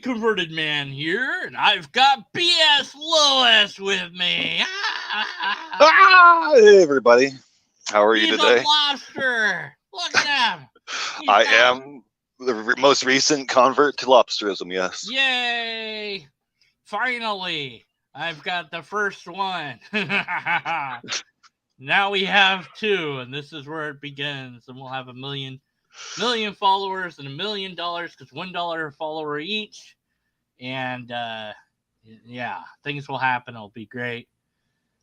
Converted Man here, and I've got B.S. Lewis with me. Hey, everybody. How are you He's today? a lobster. Look at him. I am the most recent convert to lobsterism, yes. Yay! Finally, I've got the first one. Now we have two, and this is where it begins, and we'll have a million followers and $1 million because $1 a follower each. And yeah, things will happen. It'll be great.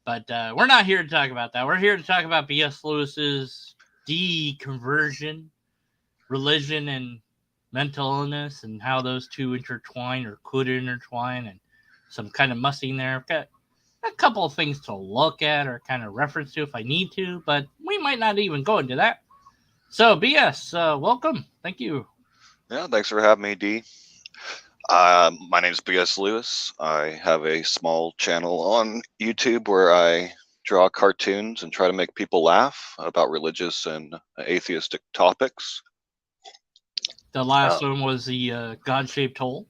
But we're not here to talk about that. We're here to talk about B.S. Lewis's deconversion, religion, and mental illness, and how those two intertwine or could intertwine, and some kind of mussing there. I've got a couple of things to look at or kind of reference to if I need to, but we might not even go into that. So, B.S., welcome. Thank you. Yeah, thanks for having me, D. My name is B.S. Lewis. I have a small channel on YouTube where I draw cartoons and try to make people laugh about religious and atheistic topics. The last one was the God-shaped hole,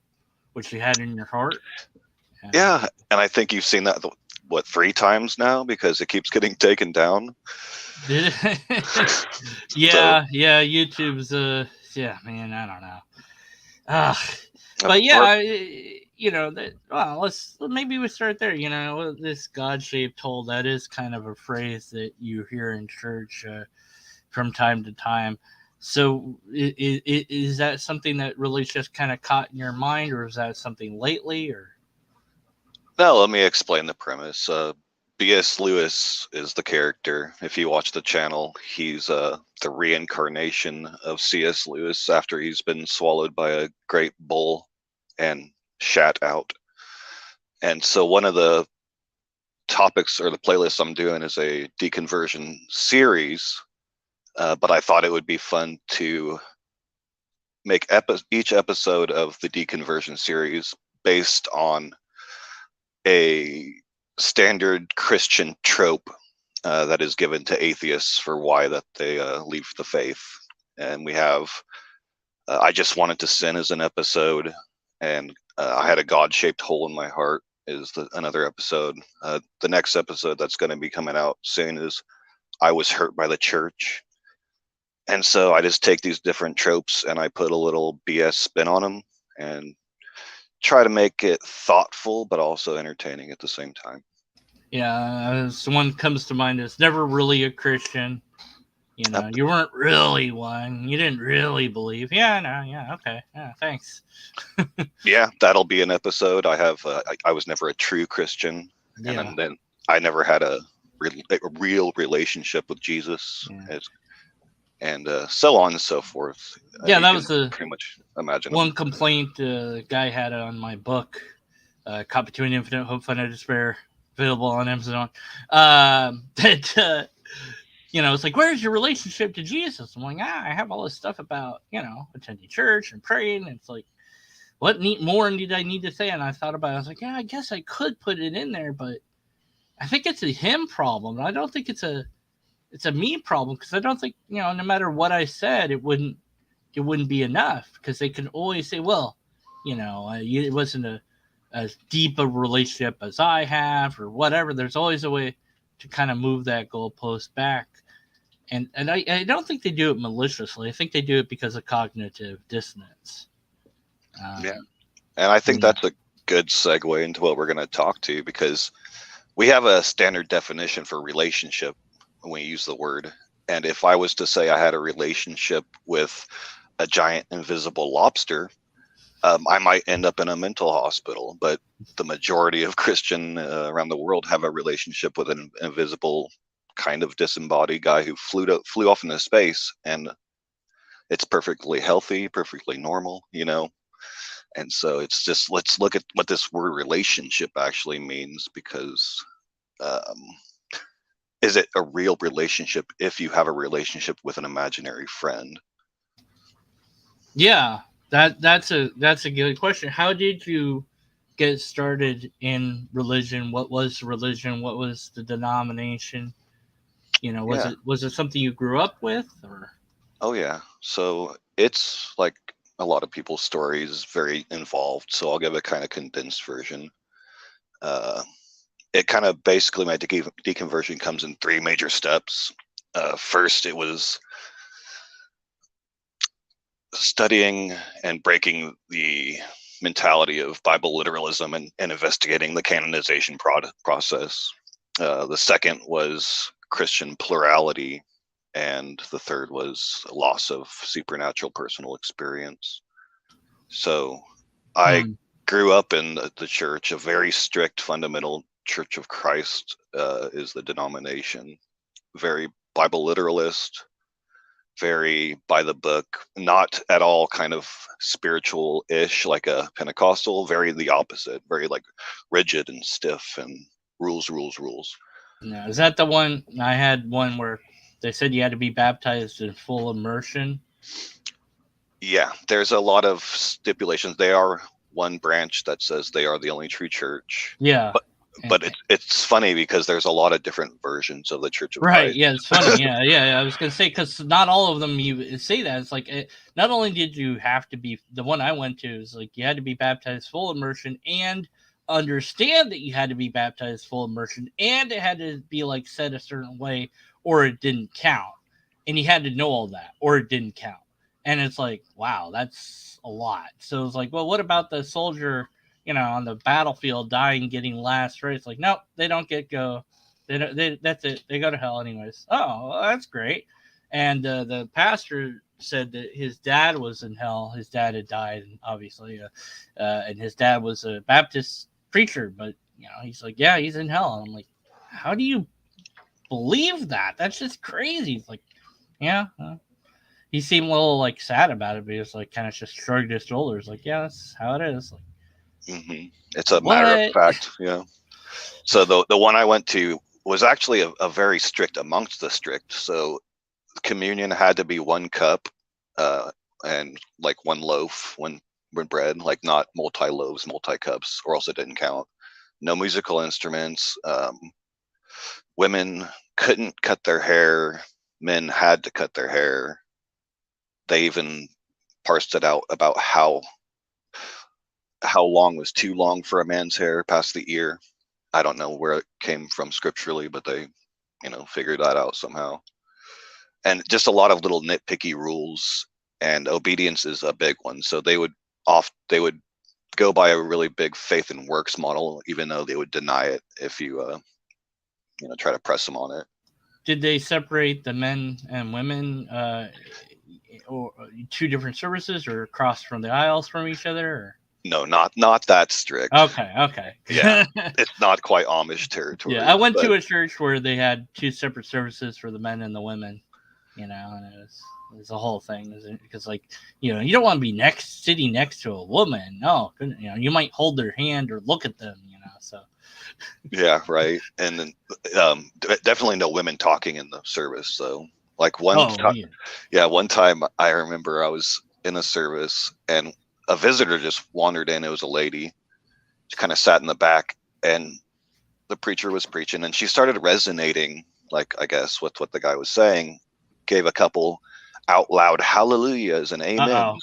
which you had in your heart. Yeah, and I think you've seen that, 3 times now because it keeps getting taken down. Did it? Yeah, YouTube's yeah, man, I don't know. But yeah, let's maybe we start there. This God-shaped hole, that is kind of a phrase that you hear in church from time to time. So is that something that really just kind of caught in your mind, or is that something lately? Or no, let me explain the premise. B.S. Lewis is the character. If you watch the channel, he's the reincarnation of C.S. Lewis after he's been swallowed by a great bull and shat out. And so one of the topics or the playlists I'm doing is a deconversion series, but I thought it would be fun to make each episode of the deconversion series based on a standard Christian trope that is given to atheists for why that they leave the faith. And we have I Just Wanted to Sin as an episode, and I Had a God-Shaped Hole in My Heart is another episode. The next episode that's going to be coming out soon is I Was Hurt by the Church. And so I just take these different tropes and I put a little BS spin on them and try to make it thoughtful but also entertaining at the same time. Yeah, someone comes to mind that's never really a Christian. You weren't really one. You didn't really believe. Yeah, no, yeah, okay, yeah, thanks. Yeah, that'll be an episode. I have. I was never a true Christian, and then I never had a real relationship with Jesus, and so on and so forth. Yeah, that was pretty much imagine one complaint guy had on my book, Cop Between Infinite Hope, Finite Despair, available on Amazon. That it's like, where's your relationship to Jesus? I'm like, I have all this stuff about attending church and praying. And it's like, what more did I need to say? And I thought about it. I was like, yeah, I guess I could put it in there, but I think it's a him problem. I don't think it's a me problem, because I don't think no matter what I said, it wouldn't be enough, because they can always say, well, it wasn't as deep a relationship as I have, or whatever. There's always a way to kind of move that goalpost back. And I don't think they do it maliciously. I think they do it because of cognitive dissonance. Yeah. And I think that's a good segue into what we're going to talk to, because we have a standard definition for relationship when we use the word. And if I was to say I had a relationship with a giant invisible lobster, I might end up in a mental hospital. But the majority of Christian around the world have a relationship with an invisible kind of disembodied guy who flew off into space, and it's perfectly healthy, perfectly normal, And so it's just, let's look at what this word relationship actually means, because is it a real relationship if you have a relationship with an imaginary friend? Yeah, that's a good question. How did you get started in religion? What was religion? What was the denomination? Was it something you grew up with, or? Oh yeah. So it's like a lot of people's stories, very involved. So I'll give a kind of condensed version. It kind of basically, my deconversion comes in 3 major steps. First, it was studying and breaking the mentality of Bible literalism and investigating the canonization process. The second was Christian plurality, and the third was loss of supernatural personal experience. So I grew up in the church, a very strict fundamental Church of Christ is the denomination, very Bible literalist, very by the book, not at all kind of spiritual-ish like a Pentecostal, very the opposite, very like rigid and stiff and rules. Now, is that the one? I had one where they said you had to be baptized in full immersion. Yeah, there's a lot of stipulations. They are one branch that says they are the only true church. Yeah. But it's funny because there's a lot of different versions of the Church of Right. Christ. Yeah, it's funny. Yeah. I was gonna say, because not all of them you say that. It's like not only did you have to be, the one I went to is like you had to be baptized full immersion and understand that you had to be baptized full immersion, and it had to be like said a certain way or it didn't count, and you had to know all that or it didn't count. And it's like, wow, that's a lot. So it's like, well, what about the soldier, on the battlefield dying, getting last right? It's like, nope, they don't get go. That's it. They go to hell anyways. Oh, well, that's great. And the pastor said that his dad was in hell. His dad had died, obviously, and his dad was a Baptist preacher. But he's like, yeah, he's in hell. And I'm like, how do you believe that? That's just crazy. It's like, yeah. He seemed a little like sad about it, but he was like kind of just shrugged his shoulders, like, yeah, that's how it is. Like, it's a matter of fact. Yeah. So the one I went to was actually a very strict amongst the strict. So communion had to be 1 cup and like 1 loaf, one bread, like not multi loaves, multi cups, or else it didn't count. No musical instruments. Women couldn't cut their hair. Men had to cut their hair. They even parsed it out about how long was too long for a man's hair past the ear. I don't know where it came from scripturally, but they, figured that out somehow. And just a lot of little nitpicky rules, and obedience is a big one. So they would go by a really big faith and works model, even though they would deny it if you, try to press them on it. Did they separate the men and women, or 2 different services, or across from the aisles from each other? Or? No, not that strict. Okay. Yeah, it's not quite Amish territory. Yeah, I went to a church where they had 2 separate services for the men and the women, and it was a whole thing. Because, like, you don't want to be sitting next to a woman. No, you might hold their hand or look at them, so. Yeah, right. And then definitely no women talking in the service. So, like one time I remember I was in a service and a visitor just wandered in. It was a lady. She kind of sat in the back, and the preacher was preaching, and she started resonating, like, I guess, with what the guy was saying. Gave a couple out loud hallelujahs and amens.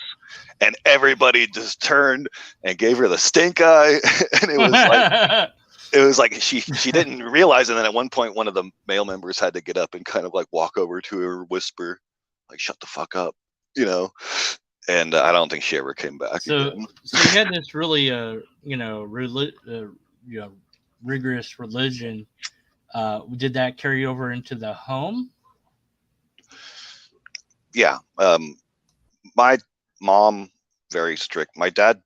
And everybody just turned and gave her the stink eye. And it was like she didn't realize. And then at one point, one of the male members had to get up and kind of like walk over to her, whisper, like, shut the fuck up, And I don't think she ever came back. So you had this really, rigorous religion. Did that carry over into the home? Yeah. My mom, very strict. My dad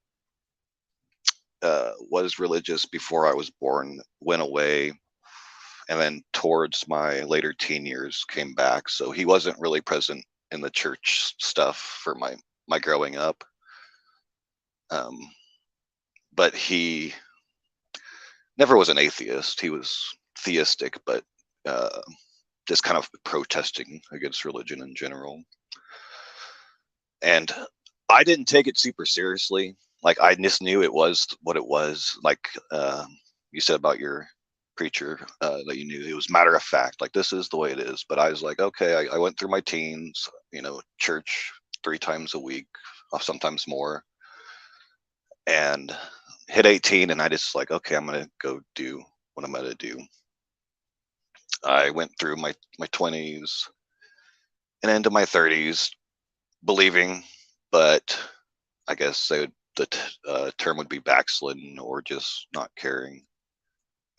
was religious before I was born, went away, and then towards my later teen years came back. So he wasn't really present in the church stuff for my growing up. But he never was an atheist. He was theistic, but just kind of protesting against religion in general. And I didn't take it super seriously. Like, I just knew it was what it was. Like you said about your preacher, that you knew it was matter of fact, like, this is the way it is. But I was like, okay, I went through my teens, church 3 times a week, sometimes more. And hit 18, and I just like, okay, I'm gonna go do what I'm gonna do. I went through my 20s and into my 30s believing, but I guess the term would be backslidden or just not caring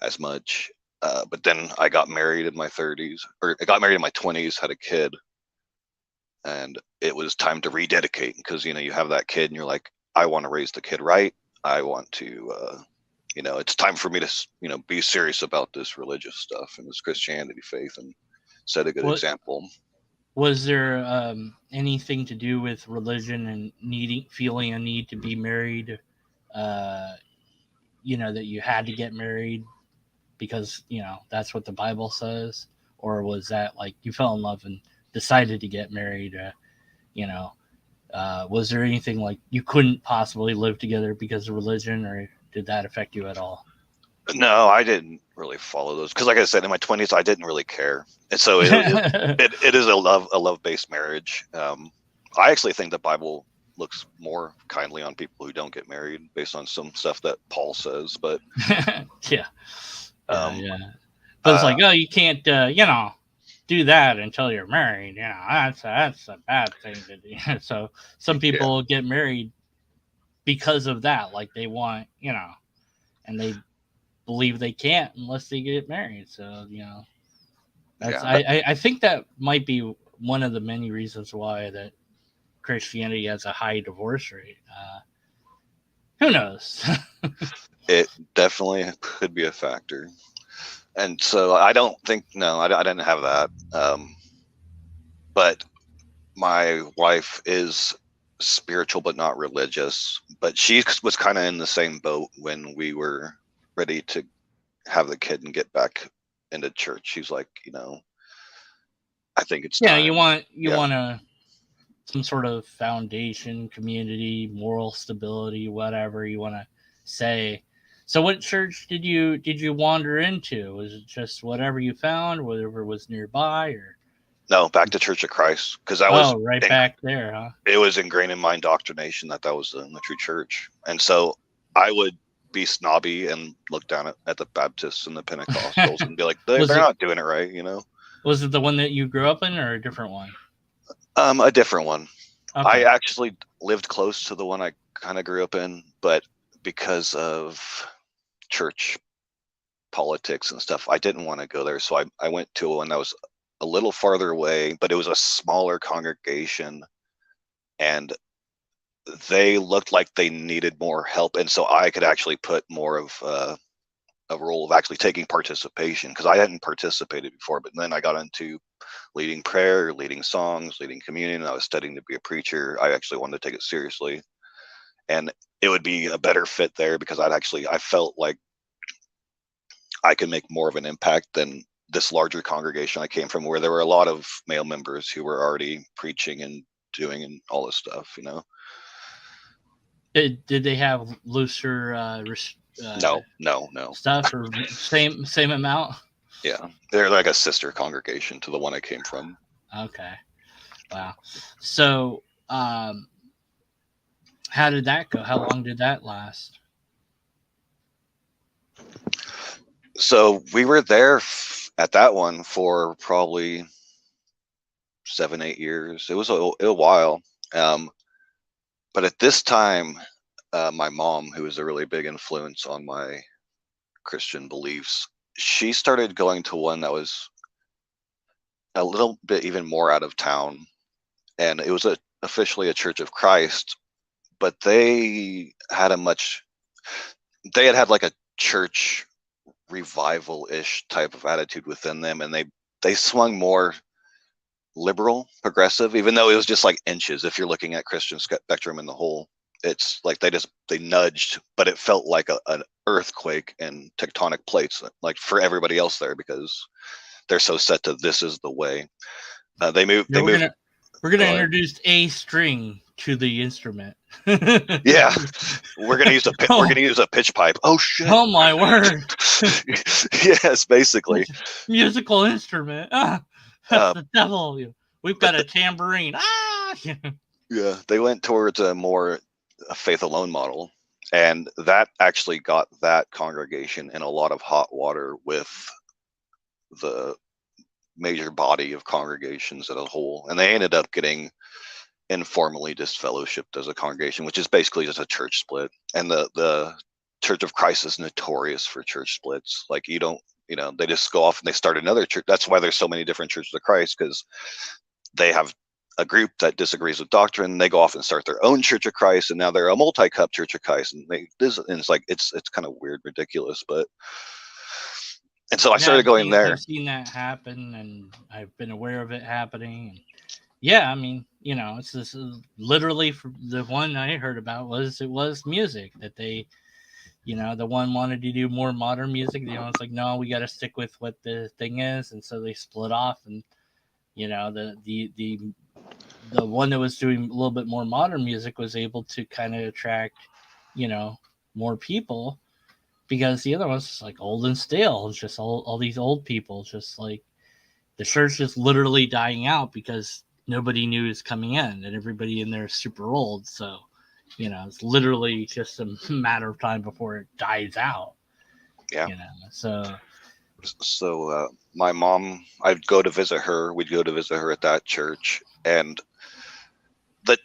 as much. But then I got married in my 30s, or I got married in my 20s, had a kid, and it was time to rededicate because you have that kid and you're like, I want to raise the kid right. I want to, it's time for me to, be serious about this religious stuff and this Christianity faith and set a good example. Was there anything to do with religion and feeling a need to be married? That you had to get married because that's what the Bible says, or was that like you fell in love and decided to get married? Was there anything like you couldn't possibly live together because of religion, or did that affect you at all? No, I didn't really follow those because, like I said, in my 20s, I didn't really care, and so it is a love-based marriage. I actually think the Bible looks more kindly on people who don't get married, based on some stuff that Paul says. But yeah. But it's like, oh, you can't, do that until you're married. That's a bad thing to do. So some people get married because of that. Like they want, and they believe they can't unless they get married. So, I think that might be one of the many reasons why that Christianity has a high divorce rate. Who knows? It definitely could be a factor. And so I didn't have that. But my wife is spiritual but not religious. But she was kind of in the same boat when we were ready to have the kid and get back into church. She's like, I think it's time. You want some sort of foundation, community, moral stability, whatever you want to say. So what church did you wander into? Was it just whatever you found, whatever was nearby, or? No, back to Church of Christ, because that was back there, huh? It was ingrained in my indoctrination that was the true church, and so I would be snobby and look down at the Baptists and the Pentecostals and be like, they're not doing it right, Was it the one that you grew up in, or a different one? A different one. Okay. I actually lived close to the one I kind of grew up in, but because of church politics and stuff, I didn't want to go there. So I went to one that was a little farther away, but it was a smaller congregation, and they looked like they needed more help. And so I could actually put more of a role of actually taking participation, because I hadn't participated before, but then I got into leading prayer, leading songs, leading communion. I was studying to be a preacher. I actually wanted to take it seriously, and it would be a better fit there because I felt like I could make more of an impact than this larger congregation I came from, where there were a lot of male members who were already preaching and doing and all this stuff, Did they have looser no stuff, or same amount? Yeah, they're like a sister congregation to the one I came from. Okay. Wow. So how did that go? How long did that last? So we were there at that one for probably 7-8 years. It was a while. But at this time, my mom, who was a really big influence on my Christian beliefs, she started going to one that was a little bit even more out of town. And it was officially a Church of Christ, but they had had like a church revival-ish type of attitude within them, and they swung more liberal, progressive, even though it was just like inches. If you're looking at Christian spectrum in the whole, it's like they nudged, but it felt like an earthquake and tectonic plates, like for everybody else there, because they're so set to this is the way. We're gonna introduce a string to the instrument. Yeah, we're gonna use a pitch pipe. Oh shit! Oh my word! Yes, basically. Musical instrument. That's the devil. We've got a tambourine. Yeah, they went towards a faith alone model, and that actually got that congregation in a lot of hot water with the major body of congregations as a whole, and they ended up getting informally disfellowshipped as a congregation, which is basically just a church split. And the Church of Christ is notorious for church splits. Like you don't, they just go off and they start another church. That's why there's so many different churches of Christ, because they have a group that disagrees with doctrine. They go off and start their own Church of Christ, and now they're a multi-cup Church of Christ. And it's like it's kind of weird, ridiculous, but. And so I Yeah, started going there. I've seen that happen, and I've been aware of it happening. And yeah, I mean, it's this literally the one I heard about was music that they, the one wanted to do more modern music. The other one's like, no, we got to stick with what the thing is, and so they split off. And the one that was doing a little bit more modern music was able to kind of attract, you know, more people, because the other one's just like old and stale. It's just all these old people, just like the church is literally dying out because nobody new is coming in, and everybody in there is super old. So, it's literally just a matter of time before it dies out. Yeah. So My mom, I'd go to visit her. We'd go to visit her at that church, and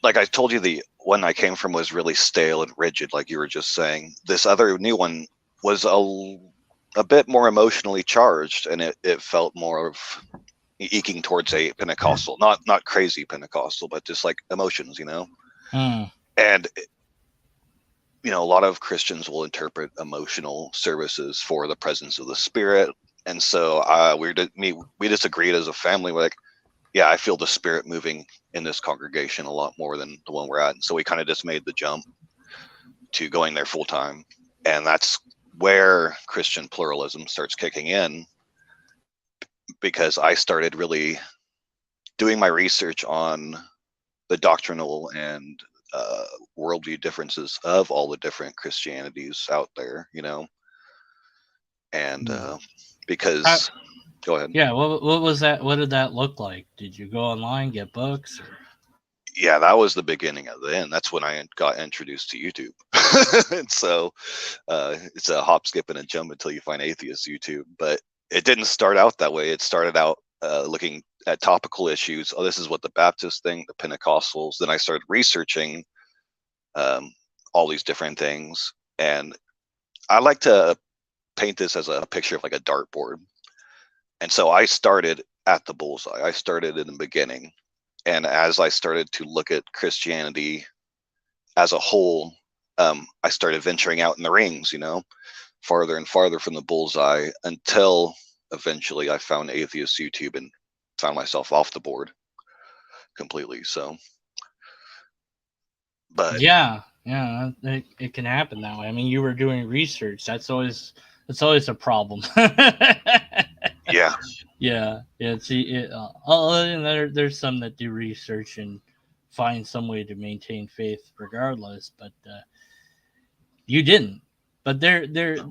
like I told you, the one I came from was really stale and rigid, like you were just saying. This other new one was a bit more emotionally charged, and it felt more of eking towards a Pentecostal, not crazy Pentecostal, but just like emotions, And a lot of Christians will interpret emotional services for the presence of the Spirit, and so we just agreed as a family. We're like, yeah, I feel the Spirit moving in this congregation a lot more than the one we're at, and so we kind of just made the jump to going there full time, and that's where Christian pluralism starts kicking in, because I started really doing my research on the doctrinal and worldview differences of all the different Christianities out there, and because go ahead. Yeah, what was that? What did that look like? Did you go online, get books, or? Yeah, that was the beginning of the end. That's when I got introduced to YouTube. And so it's a hop, skip, and a jump until you find atheist YouTube. But it didn't start out that way. It started out looking at topical issues. Oh, this is what the Baptist think, the Pentecostals. Then I started researching all these different things. And I like to paint this as a picture of like a dartboard. And so I started at the bullseye. I started in the beginning. And as I started to look at Christianity as a whole, I started venturing out in the rings, farther and farther from the bullseye, until eventually I found atheist YouTube and found myself off the board completely. So, but Yeah, it can happen that way. I mean, you were doing research. That's always a problem. yeah, yeah. See, there's some that do research and find some way to maintain faith regardless, but you didn't. But there.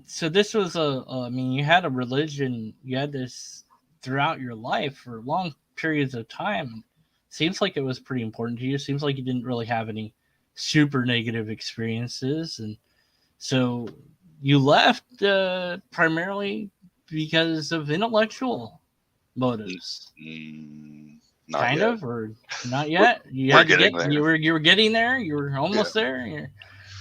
So this was I mean, you had a religion. You had this throughout your life for long periods of time. Seems like it was pretty important to you. Seems like you didn't really have any super negative experiences, and so you left primarily because of intellectual motives. Not Kind yet. of, or not yet. We're getting there. You were getting there. You were almost there.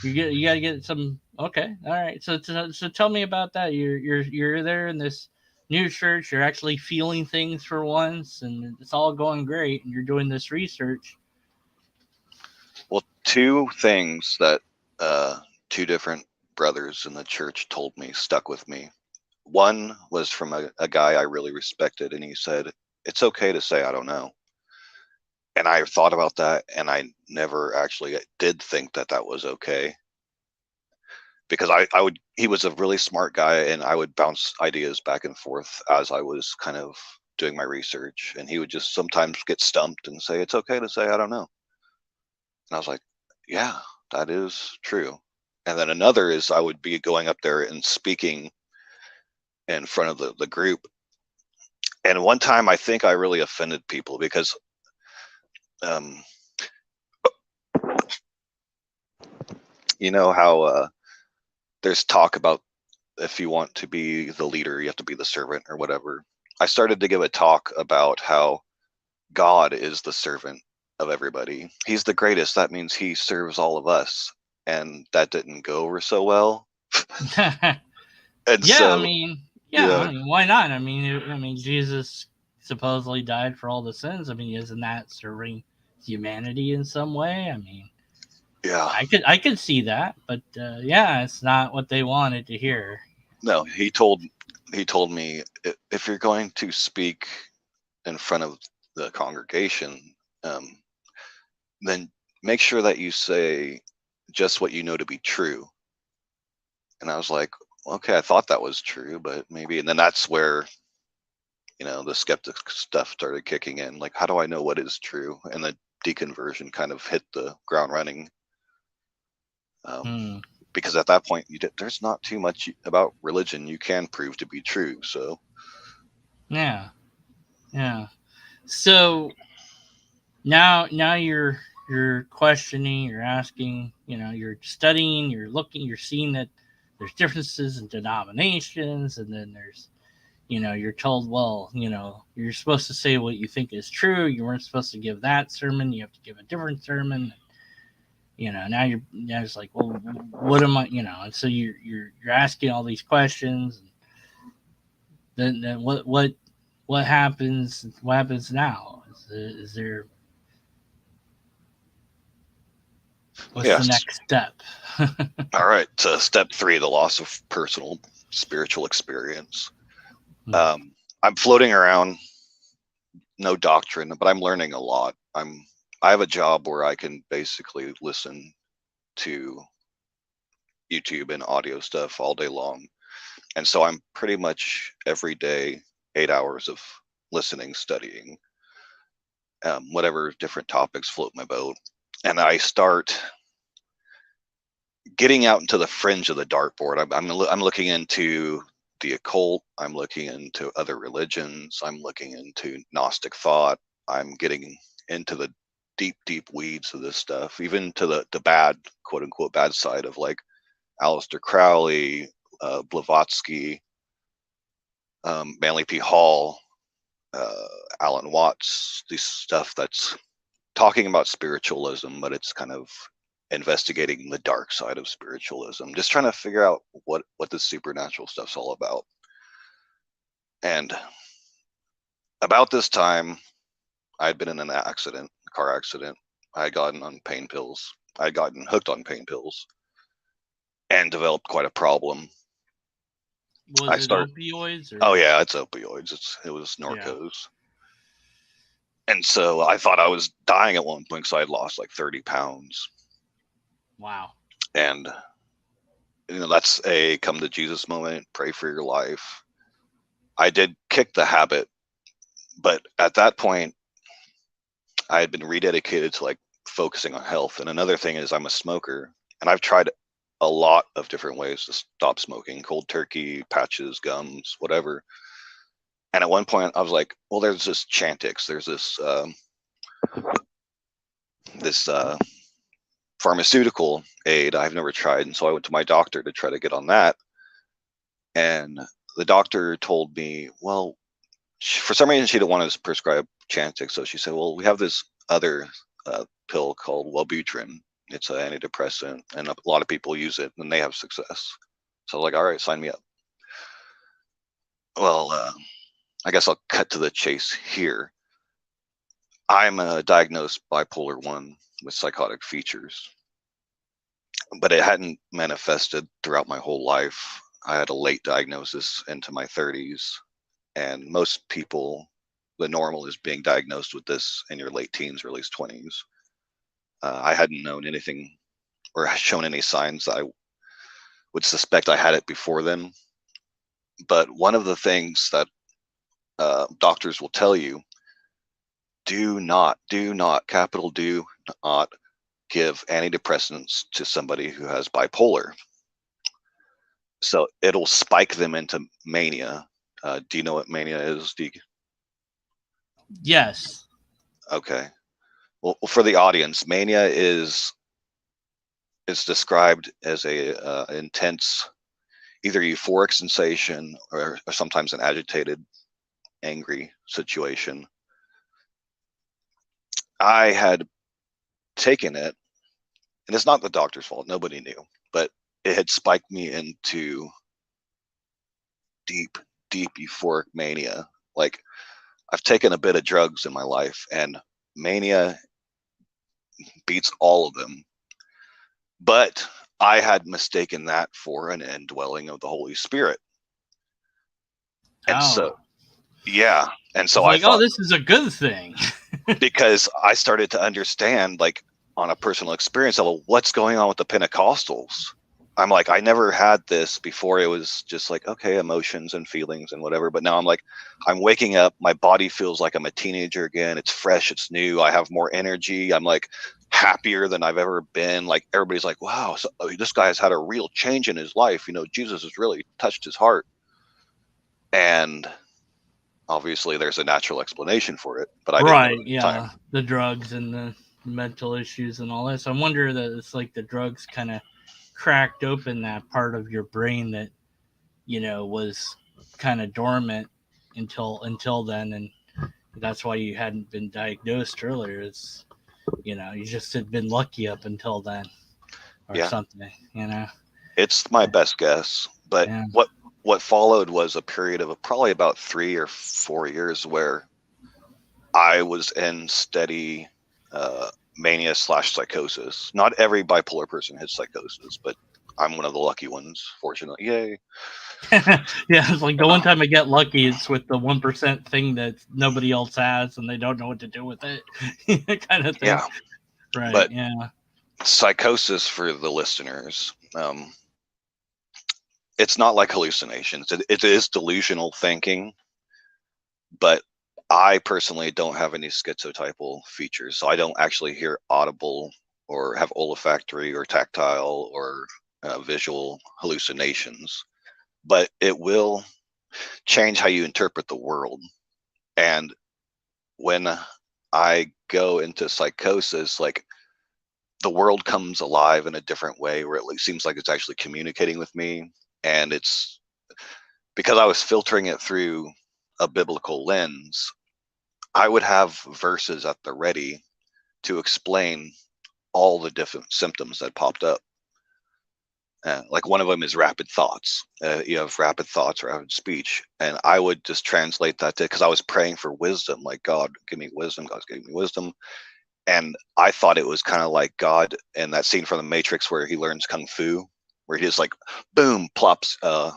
You got to get some. Okay, all right. So tell me about that. You're there in this new church. You're actually feeling things for once, and it's all going great. And you're doing this research. Well, two things that two different brothers in the church told me stuck with me. One was from a guy I really respected, and he said, "It's okay to say I don't know." And I thought about that, and I never actually did think that was okay, because he was a really smart guy, and I would bounce ideas back and forth as I was kind of doing my research, and he would just sometimes get stumped and say, "It's okay to say I don't know." And I was like, yeah, that is true. And then another is I would be going up there and speaking in front of the group. And one time I think I really offended people, because You know how there's talk about if you want to be the leader, you have to be the servant or whatever. I started to give a talk about how God is the servant of everybody. He's the greatest. That means he serves all of us. And that didn't go over so well. And Yeah, so, I yeah, mean, why not? I mean, Jesus supposedly died for all the sins. I mean, isn't that serving humanity in some way? I mean, yeah. I could see that, but yeah, it's not what they wanted to hear. No, he told me if you're going to speak in front of the congregation, um, then make sure that you say just what you know to be true. And I was like, okay, I thought that was true, but maybe. And then that's where the skeptic stuff started kicking in. Like, how do I know what is true? And the deconversion kind of hit the ground running. Hmm. Because at that point, there's not too much about religion you can prove to be true. So, Yeah, yeah. So now you're questioning, you're asking, you're studying, you're looking, you're seeing that there's differences in denominations, and then there's you're told, well, you're supposed to say what you think is true. You weren't supposed to give that sermon. You have to give a different sermon. Now now it's like, well, what am I? And so you're asking all these questions. And then what happens? What happens now? Is there what's the yes. next step? All right. Step 3, the loss of personal spiritual experience. I'm floating around, no doctrine, but I'm learning a lot. I have a job where I can basically listen to YouTube and audio stuff all day long. And so I'm pretty much every day 8 hours of listening, studying, whatever different topics float my boat. And I start getting out into the fringe of the dartboard. I'm looking into the occult. I'm looking into other religions. I'm looking into Gnostic thought. I'm getting into the deep weeds of this stuff, even to the bad, quote unquote, bad side of like Aleister Crowley, Blavatsky, Manly P. Hall, Alan Watts, this stuff that's talking about spiritualism, but it's kind of investigating the dark side of spiritualism, just trying to figure out what the supernatural stuff's all about. And about this time, I'd been in an accident, a car accident. I had gotten on pain pills. I had gotten hooked on pain pills and developed quite a problem. Was I it start. opioids Oh or? yeah, it's opioids. It was Yeah. Norcos. And so I thought I was dying at one point, so I had lost like 30 pounds. Wow. And that's a come to Jesus moment. Pray for your life. I did kick the habit, but at that point, I had been rededicated to like focusing on health. And another thing is, I'm a smoker, and I've tried a lot of different ways to stop smoking: cold turkey, patches, gums, whatever. And at one point, I was like, well, there's this Chantix. There's this pharmaceutical aid I've never tried, and so I went to my doctor to try to get on that. And the doctor told me, well, for some reason she didn't want to prescribe Chantix, so she said, well, we have this other pill called Wellbutrin. It's an antidepressant, and a lot of people use it, and they have success. So I was like, all right, sign me up. Well, I guess I'll cut to the chase here. I'm diagnosed bipolar 1 with psychotic features, but it hadn't manifested throughout my whole life. I had a late diagnosis into my 30s, and most people, the normal is being diagnosed with this in your late teens, early 20s. I hadn't known anything or shown any signs that I would suspect I had it before then. But one of the things that doctors will tell you: do not, capital do not give antidepressants to somebody who has bipolar. So it'll spike them into mania. Do you know what mania is, Deke? Yes. Okay. Well, for the audience, mania is it's described as a intense, either euphoric sensation or sometimes an agitated, angry situation. I had taken it, and it's not the doctor's fault, nobody knew, but it had spiked me into deep, deep euphoric mania. Like, I've taken a bit of drugs in my life, and mania beats all of them. But I had mistaken that for an indwelling of the Holy Spirit. And so, yeah. And so it's like, I thought, this is a good thing. because I started to understand, like, on a personal experience level, what's going on with the Pentecostals. I'm like, I never had this before. It was just like, okay, emotions and feelings and whatever. But now I'm like, I'm waking up. My body feels like I'm a teenager again. It's fresh. It's new. I have more energy. I'm like happier than I've ever been. Like, everybody's like, wow, so, this guy has had a real change in his life. You know, Jesus has really touched his heart. And obviously there's a natural explanation for it, but I didn't know at the time. The drugs and the mental issues and all that. So I wonder that it's like the drugs kind of cracked open that part of your brain that, you know, was kind of dormant until then, and that's why you hadn't been diagnosed earlier. It's, you know, you just had been lucky up until then, or something. You know, it's my best guess, but what followed was a period of probably about 3 or 4 years where I was in steady mania / psychosis. Not every bipolar person has psychosis, but I'm one of the lucky ones, fortunately. Yay. It's like the one time I get lucky, it's with the 1% thing that nobody else has and they don't know what to do with it. Kind of thing. Yeah. Right. But psychosis, for the listeners, it's not like hallucinations. It is delusional thinking, but I personally don't have any schizotypal features, so I don't actually hear audible or have olfactory or tactile or visual hallucinations. But it will change how you interpret the world. And when I go into psychosis, like, the world comes alive in a different way, where it seems like it's actually communicating with me. And it's because I was filtering it through a biblical lens. I would have verses at the ready to explain all the different symptoms that popped up. Like, one of them is rapid thoughts. You have rapid thoughts, rapid speech. And I would just translate that because I was praying for wisdom. Like, God, give me wisdom. God's giving me wisdom. And I thought it was kind of like God in that scene from The Matrix where he learns Kung Fu, where he just like, boom, plops a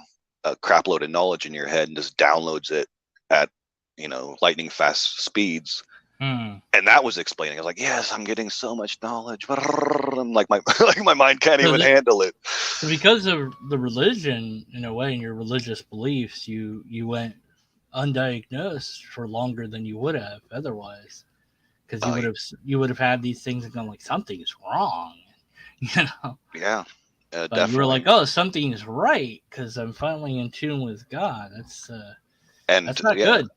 crap load of knowledge in your head and just downloads it at, you know, lightning fast speeds. And that was explaining. I was like, yes, I'm getting so much knowledge. I'm like, my mind can't even handle it. So because of the religion, in a way, and your religious beliefs, you went undiagnosed for longer than you would have otherwise. Because you would have had these things and gone like, something's wrong, you know. Yeah, but definitely. You were like, oh, something's right because I'm finally in tune with God. That's not good.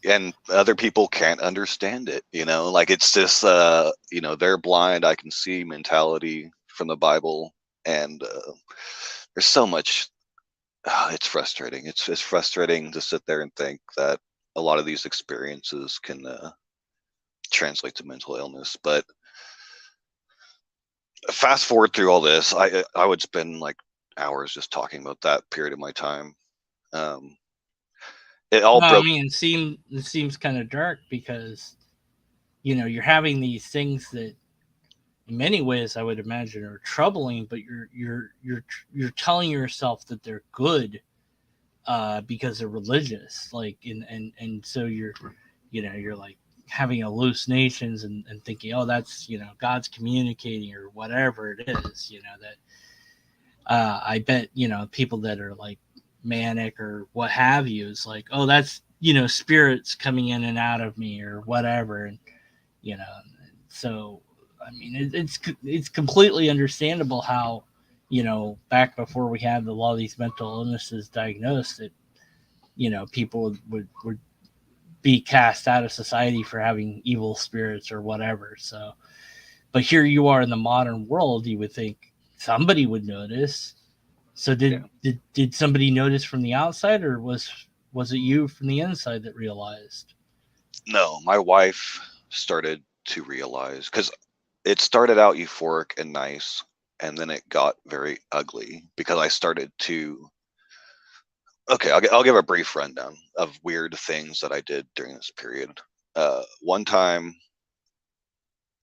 And other people can't understand it, you know. Like, it's just you know, they're blind, I can see mentality from the Bible. And there's so much. It's frustrating. It's frustrating to sit there and think that a lot of these experiences can translate to mental illness. But fast forward through all this, I would spend like hours just talking about that period of my time. It all broke. I mean, it seems kind of dark because, you know, you're having these things that in many ways I would imagine are troubling, but you're telling yourself that they're good because they're religious, like, and so you're like having hallucinations and thinking, oh, that's, you know, God's communicating or whatever it is, you know, that I bet, you know, people that are like manic or what have you is like, oh, that's, you know, spirits coming in and out of me or whatever. And, you know, so, I mean, it's completely understandable how, you know, back before we had a lot of these mental illnesses diagnosed, that, you know, people would be cast out of society for having evil spirits or whatever. So, but here you are in the modern world, you would think, somebody would notice. So Yeah. did somebody notice from the outside, or was it you from the inside that realized? No, my wife started to realize, because it started out euphoric and nice, and then it got very ugly because I started to. Okay, I'll give a brief rundown of weird things that I did during this period. One time,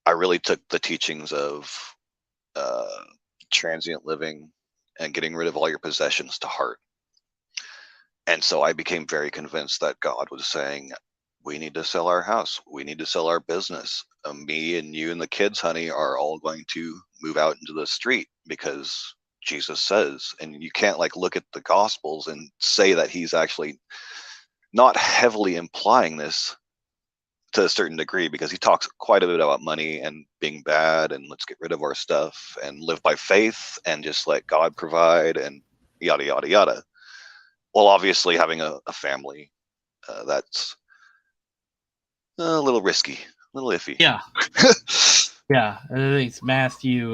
I really took the teachings of uh, transient living and getting rid of all your possessions to heart. And so I became very convinced that God was saying, we need to sell our house. We need to sell our business. Me and you and the kids, honey, are all going to move out into the street because Jesus says. And you can't like look at the Gospels and say that he's actually not heavily implying this to a certain degree, because he talks quite a bit about money and being bad and let's get rid of our stuff and live by faith and just let God provide and yada, yada, yada. Well, obviously having a family, that's a little risky, a little iffy. Yeah, yeah. I think it's Matthew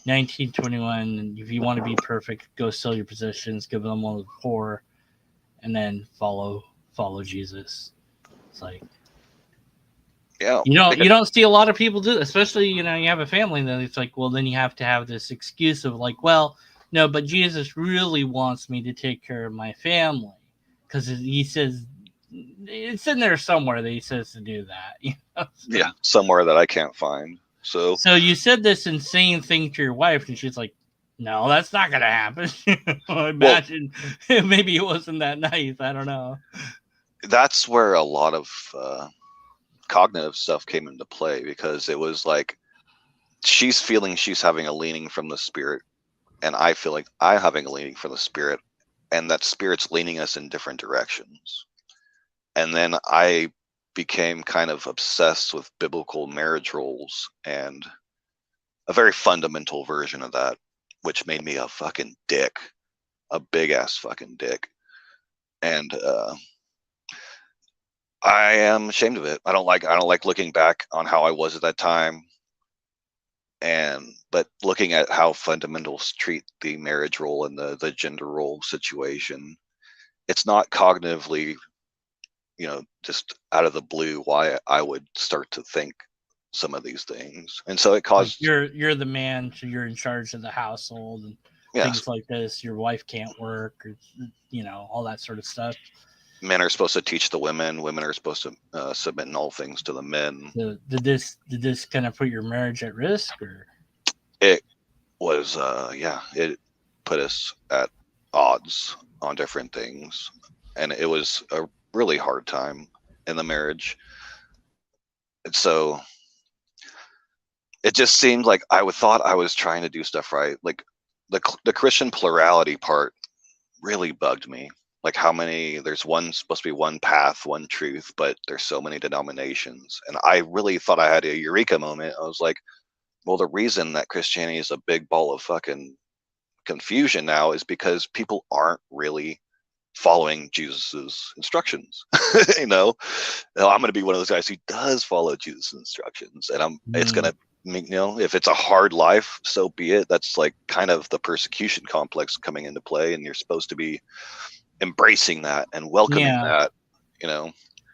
19:21. If you want to be perfect, go sell your possessions, give them all to the poor, and then follow Jesus. It's like Yeah. you don't see a lot of people do, especially you have a family. And then it's like, well, then you have to have this excuse of like, well, no, but Jesus really wants me to take care of my family because he says it's in there somewhere that he says to do that. So, Yeah, somewhere that I can't find. So you said this insane thing to your wife, and she's like, "No, that's not gonna happen." I imagine maybe it wasn't that nice. I don't know. that's where a lot of cognitive stuff came into play, because it was like she's feeling she's having a leaning from the spirit, and I feel like I'm having a leaning from the spirit, and that spirit's leaning us in different directions. And then I became kind of obsessed with biblical marriage roles and a very fundamental version of that, which made me a fucking dick, a big ass fucking dick. And I am ashamed of it. I don't like looking back on how I was at that time. But looking at how fundamentals treat the marriage role and the gender role situation, it's not cognitively, just out of the blue why I would start to think some of these things. And so it caused, like you're the man, so you're in charge of the household and things like this. Your wife can't work, or all that sort of stuff. Men are supposed to teach the women. Women are supposed to submit in all things to the men. So did this kind of put your marriage at risk, or? It was, it put us at odds on different things, and it was a really hard time in the marriage. And so it just seemed like I thought I was trying to do stuff right. Like the Christian plurality part really bugged me. Like how many, there's supposed to be one path, one truth, but there's so many denominations. And I really thought I had a eureka moment. I was like, well, the reason that Christianity is a big ball of fucking confusion now is because people aren't really following Jesus's instructions. I'm going to be one of those guys who does follow Jesus' instructions, and it's going to, if it's a hard life, so be it. That's like kind of the persecution complex coming into play, and you're supposed to be embracing that and welcoming that.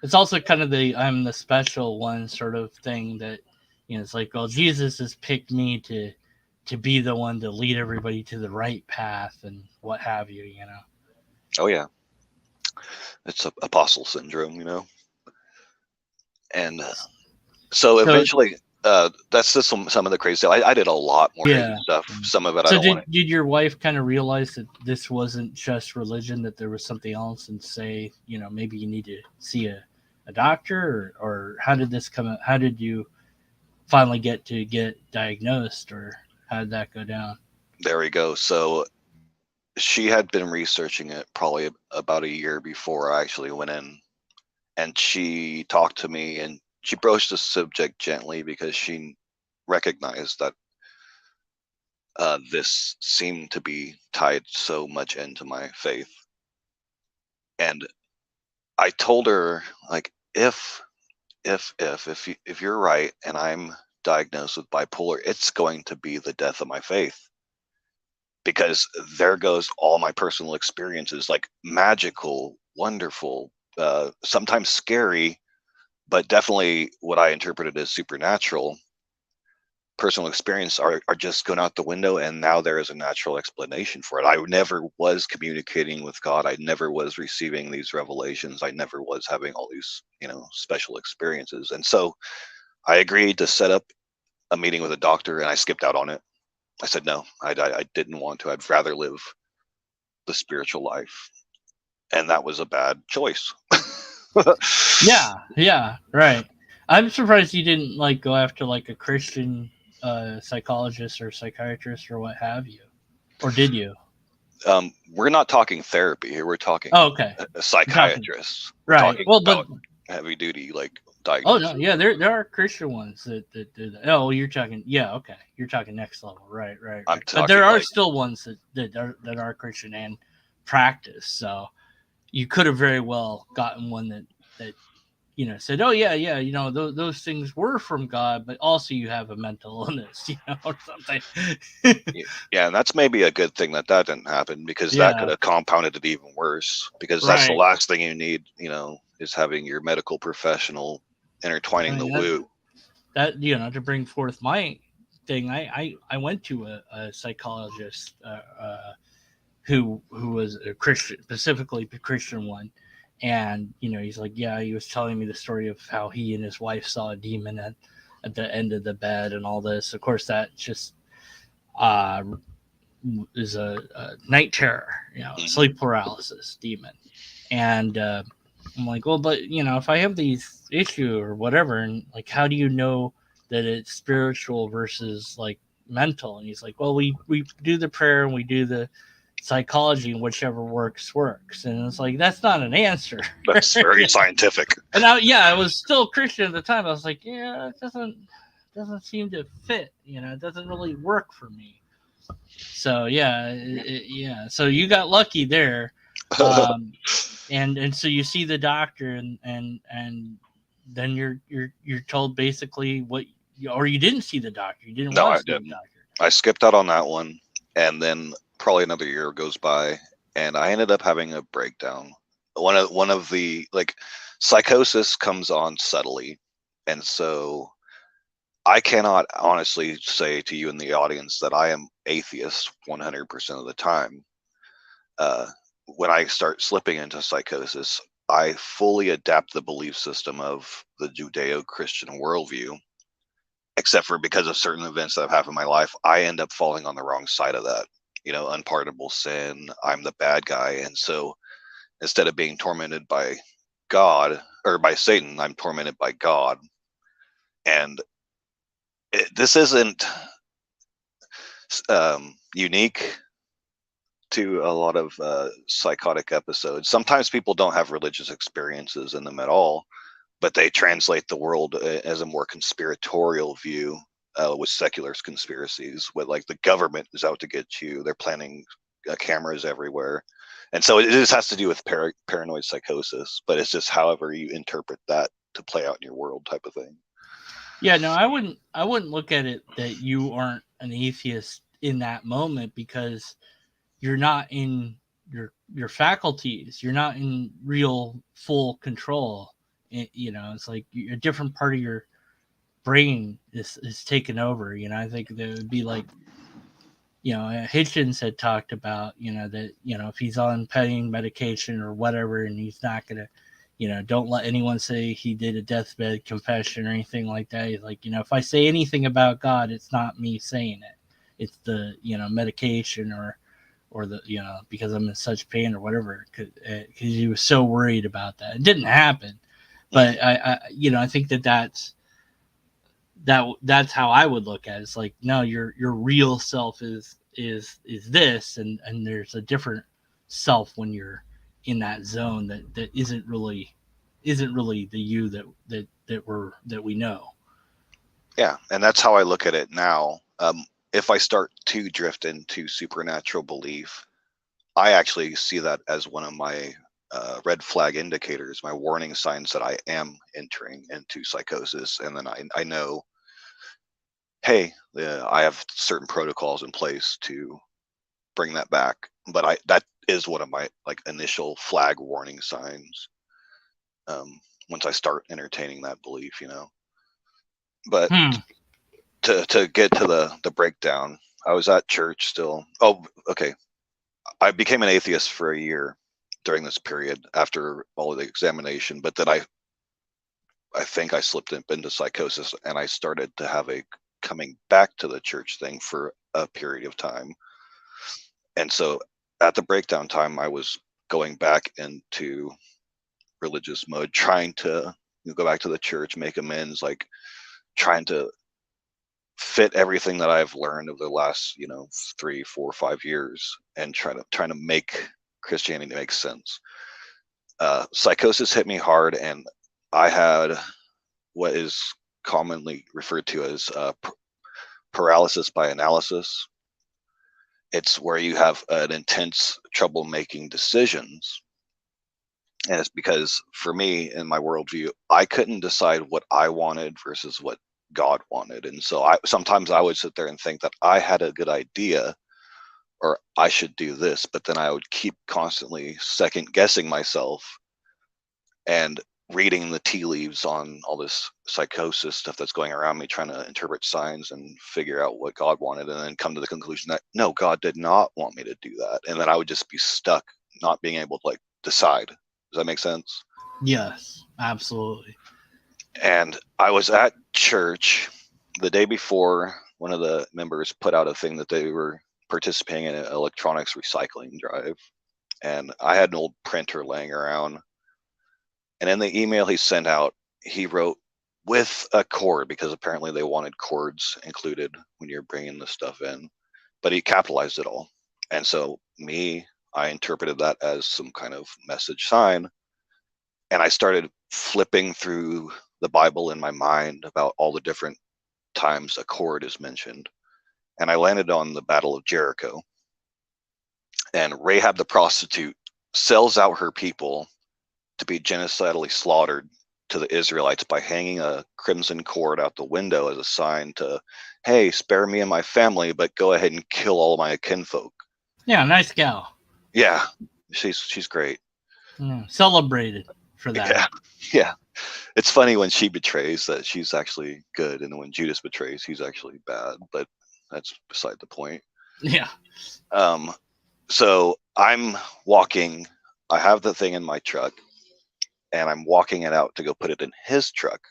It's also kind of the I'm the special one sort of thing that, it's like, well, Jesus has picked me to be the one to lead everybody to the right path and what have you, Oh yeah, it's apostle syndrome, and so eventually, that's just some of the crazy stuff. I did a lot more crazy stuff. Some of it I don't want to. Did your wife kind of realize that this wasn't just religion, that there was something else, and say, maybe you need to see a doctor, or how did this come out? How did you finally get diagnosed, or how did that go down? There we go. So she had been researching it probably about a year before I actually went in, and she talked to me, and she broached the subject gently because she recognized that this seemed to be tied so much into my faith. And I told her, like, if you're right and I'm diagnosed with bipolar, it's going to be the death of my faith. because there goes all my personal experiences, like magical, wonderful, sometimes scary, but definitely what I interpreted as supernatural personal experience are just going out the window, and now there is a natural explanation for it. I never was communicating with God. I never was receiving these revelations. I never was having all these, special experiences. And so I agreed to set up a meeting with a doctor, and I skipped out on it. I said no, I didn't want to. I'd rather live the spiritual life, and that was a bad choice. Yeah, right. I'm surprised you didn't like go after like a Christian psychologist or psychiatrist or what have you, or did you? We're not talking therapy here. We're talking okay, a psychiatrist. We're right. talking Well, about but heavy duty oh diagnosis. no, yeah, there are Christian ones that do that. Oh, you're talking, yeah, okay, you're talking next level, right. I'm But there talking are like still ones that are Christian and practice. So you could have very well gotten one that said, oh yeah, those things were from God, but also you have a mental illness, or something. yeah, and that's maybe a good thing that didn't happen, because that could Yeah, have compounded it even worse, because that's the right. last thing you need, is having your medical professional intertwining I the mean, woo. that to bring forth my thing, I went to a psychologist who was a Christian, specifically the Christian one. And he's like, yeah, he was telling me the story of how he and his wife saw a demon at the end of the bed and all this. Of course, that just uh, is a night terror, sleep paralysis demon. And I'm like, well, but if I have these issue or whatever, and like, how do you know that it's spiritual versus like mental? And he's like, well, we do the prayer and we do the psychology, and whichever works. And it's like, that's not an answer. That's very scientific. And I was still Christian at the time. I was like, yeah, it doesn't seem to fit. It doesn't really work for me. So yeah. So you got lucky there, and so you see the doctor, and then you're told basically what, or you didn't see the doctor. You didn't No, want I to see the didn't. doctor. I skipped out on that one, and then probably another year goes by, and I ended up having a breakdown. One of the, like, psychosis comes on subtly, and so I cannot honestly say to you in the audience that I am atheist 100% of the time. Uh, when I start slipping into psychosis, I fully adapt the belief system of the Judeo-Christian worldview, except for because of certain events that have happened in my life, I end up falling on the wrong side of that. Unpardonable sin, I'm the bad guy. And so instead of being tormented by God or by Satan, I'm tormented by God. And this isn't unique to a lot of psychotic episodes. Sometimes people don't have religious experiences in them at all, but they translate the world as a more conspiratorial view, with secular conspiracies, with like the government is out to get you. They're planting cameras everywhere. And so it just has to do with paranoid psychosis, but it's just however you interpret that to play out in your world type of thing. Yeah, no, I wouldn't look at it that you aren't an atheist in that moment, because you're not in your faculties. You're not in real full control. It's like a different part of your brain is taken over. I think that would be like, Hitchens had talked about, that, if he's on pain medication or whatever, and he's not going to, don't let anyone say he did a deathbed confession or anything like that. He's like, if I say anything about God, it's not me saying it. It's the, medication or the, because I'm in such pain or whatever, because he was so worried about that. It didn't happen. But I think that's how I would look at it. It's like, no, your real self is this, and there's a different self when you're in that zone that isn't really the you that we know. Yeah, and that's how I look at it now. If I start to drift into supernatural belief, I actually see that as one of my red flag indicators, my warning signs that I am entering into psychosis. And then I know, hey, I have certain protocols in place to bring that back. But that is one of my like initial flag warning signs. Once I start entertaining that belief, But to get to the breakdown, I was at church still. Oh, okay. I became an atheist for a year during this period after all of the examination, but then I think I slipped into psychosis, and I started to have a coming back to the church thing for a period of time. And so at the breakdown time, I was going back into religious mode, trying to go back to the church, make amends, like trying to fit everything that I've learned over the last 3, 4, 5 years, and trying to make Christianity make sense. Psychosis hit me hard, and I had what is commonly referred to as paralysis by analysis. It's where you have an intense trouble making decisions. And it's because for me, in my worldview, I couldn't decide what I wanted versus what God wanted. And so sometimes I would sit there and think that I had a good idea, or I should do this, but then I would keep constantly second guessing myself and reading the tea leaves on all this psychosis stuff that's going around me, trying to interpret signs and figure out what God wanted, and then come to the conclusion that no, God did not want me to do that. And then I would just be stuck, not being able to like decide. Does that make sense? Yes, absolutely. And I was at church the day before. One of the members put out a thing that they were participating in an electronics recycling drive. And I had an old printer laying around. And in the email he sent out, he wrote with a cord, because apparently they wanted cords included when you're bringing the stuff in. But he capitalized it all. And so I interpreted that as some kind of message sign. And I started flipping through the Bible in my mind about all the different times a cord is mentioned. And I landed on the Battle of Jericho. And Rahab the prostitute sells out her people to be genocidally slaughtered to the Israelites by hanging a crimson cord out the window as a sign to, hey, spare me and my family, but go ahead and kill all my kinfolk. Yeah, nice gal. Yeah, she's great. Celebrated for that. Yeah. It's funny when she betrays that she's actually good, and when Judas betrays, he's actually bad. But that's beside the point. Yeah. So I'm walking. I have the thing in my truck, and I'm walking it out to go put it in his truck.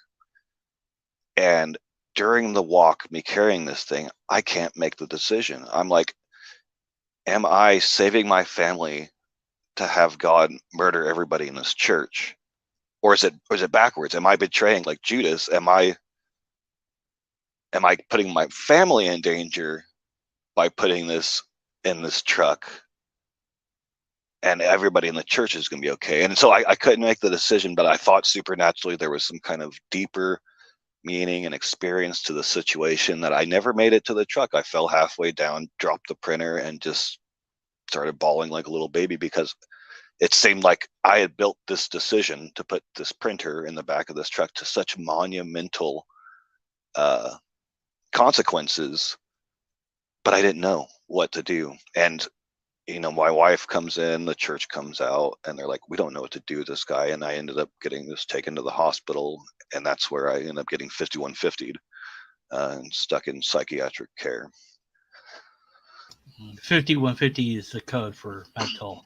And during the walk, me carrying this thing, I can't make the decision. I'm like, am I saving my family to have God murder everybody in this church? Or is it backwards? Am I betraying like Judas? Am I putting my family in danger by putting this in this truck? And everybody in the church is going to be okay. And so I couldn't make the decision, but I thought supernaturally there was some kind of deeper meaning and experience to the situation that I never made it to the truck. I fell halfway down, dropped the printer, and just started bawling like a little baby, because it seemed like I had built this decision to put this printer in the back of this truck to such monumental consequences, but I didn't know what to do. And my wife comes in, the church comes out, and they're like, we don't know what to do with this guy. And I ended up getting this taken to the hospital, and that's where I ended up getting 5150'd and stuck in psychiatric care. 5150 is the code for mental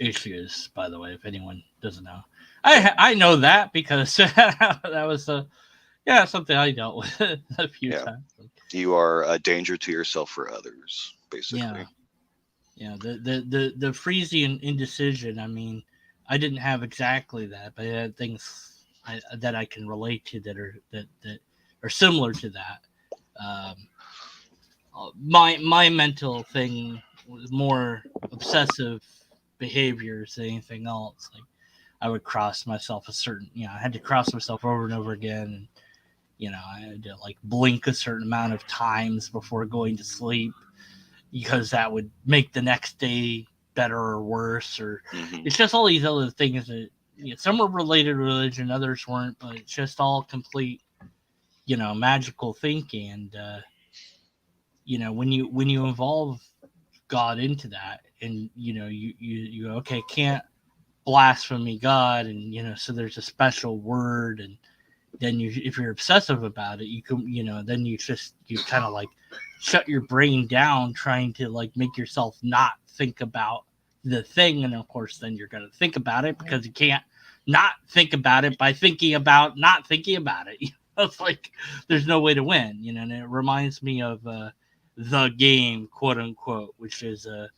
issues, by the way, if anyone doesn't know. I know that because that was something I dealt with a few times. You are a danger to yourself or others, basically. Yeah, the freezing indecision. I mean, I didn't have exactly that, but I had things that I can relate to that are similar to that. My mental thing was more obsessive behaviors than anything else. Like I would cross myself I had to cross myself over and over again. I had to like blink a certain amount of times before going to sleep, because that would make the next day better or worse, or it's just all these other things that some were related to religion, others weren't, but it's just all complete, magical thinking. And when you involve God into that, and you go, okay, can't blasphemy God, and so there's a special word, and then if you're obsessive about it, you can then you kind of like shut your brain down, trying to like make yourself not think about the thing, and of course then you're going to think about it, because you can't not think about it by thinking about not thinking about it. It's like there's no way to win, and it reminds me of the game, quote unquote, which is an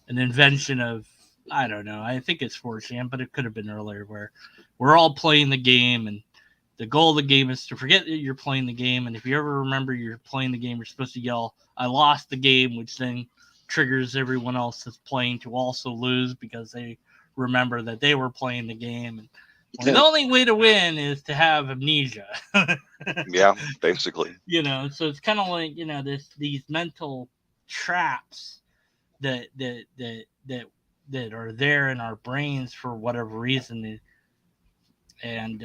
invention of, I don't know, I think it's 4chan, but it could have been earlier, where we're all playing the game, and the goal of the game is to forget that you're playing the game. And if you ever remember you're playing the game, you're supposed to yell, "I lost the game," which then triggers everyone else that's playing to also lose, because they remember that they were playing the game. And well, the only way to win is to have amnesia. Yeah, basically. So it's kind of like, these mental traps that are there in our brains for whatever reason. And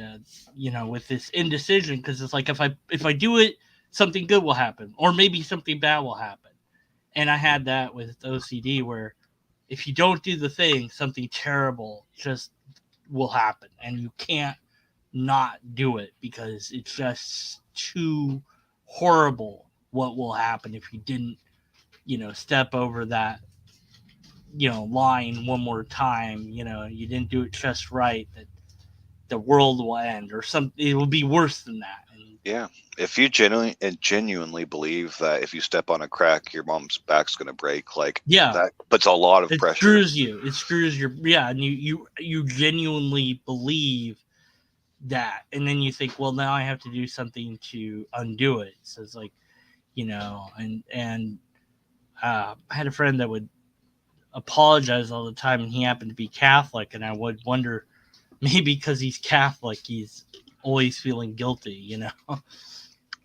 with this indecision, because it's like, if I do it, something good will happen, or maybe something bad will happen. And I had that with OCD, where if you don't do the thing, something terrible just will happen, and you can't not do it, because it's just too horrible what will happen if you didn't step over that line one more time. You didn't do it just right, that the world will end, or something. It will be worse than that. And Yeah, if you genuinely believe that if you step on a crack, your mom's back's gonna break, like yeah, that puts a lot of it pressure. screws you. It screws your, and you genuinely believe that, and then you think, well, now I have to do something to undo it. So it's like, and I had a friend that would apologize all the time, and he happened to be Catholic, and I would wonder, maybe because he's Catholic, he's always feeling guilty.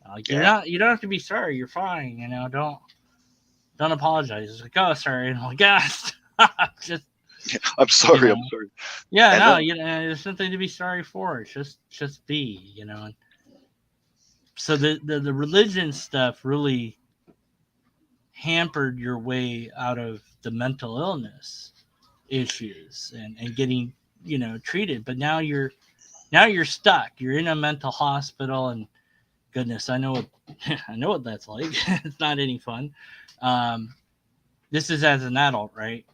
Like, you don't have to be sorry. You're fine. Don't apologize. It's like, oh, sorry. And I'm like, just. I'm sorry. I'm sorry. Yeah, and no, there's nothing to be sorry for. It's just be. And so the religion stuff really hampered your way out of the mental illness issues, and getting treated. But now you're stuck. You're in a mental hospital, and goodness, I know what that's like. It's not any fun. This is as an adult, right?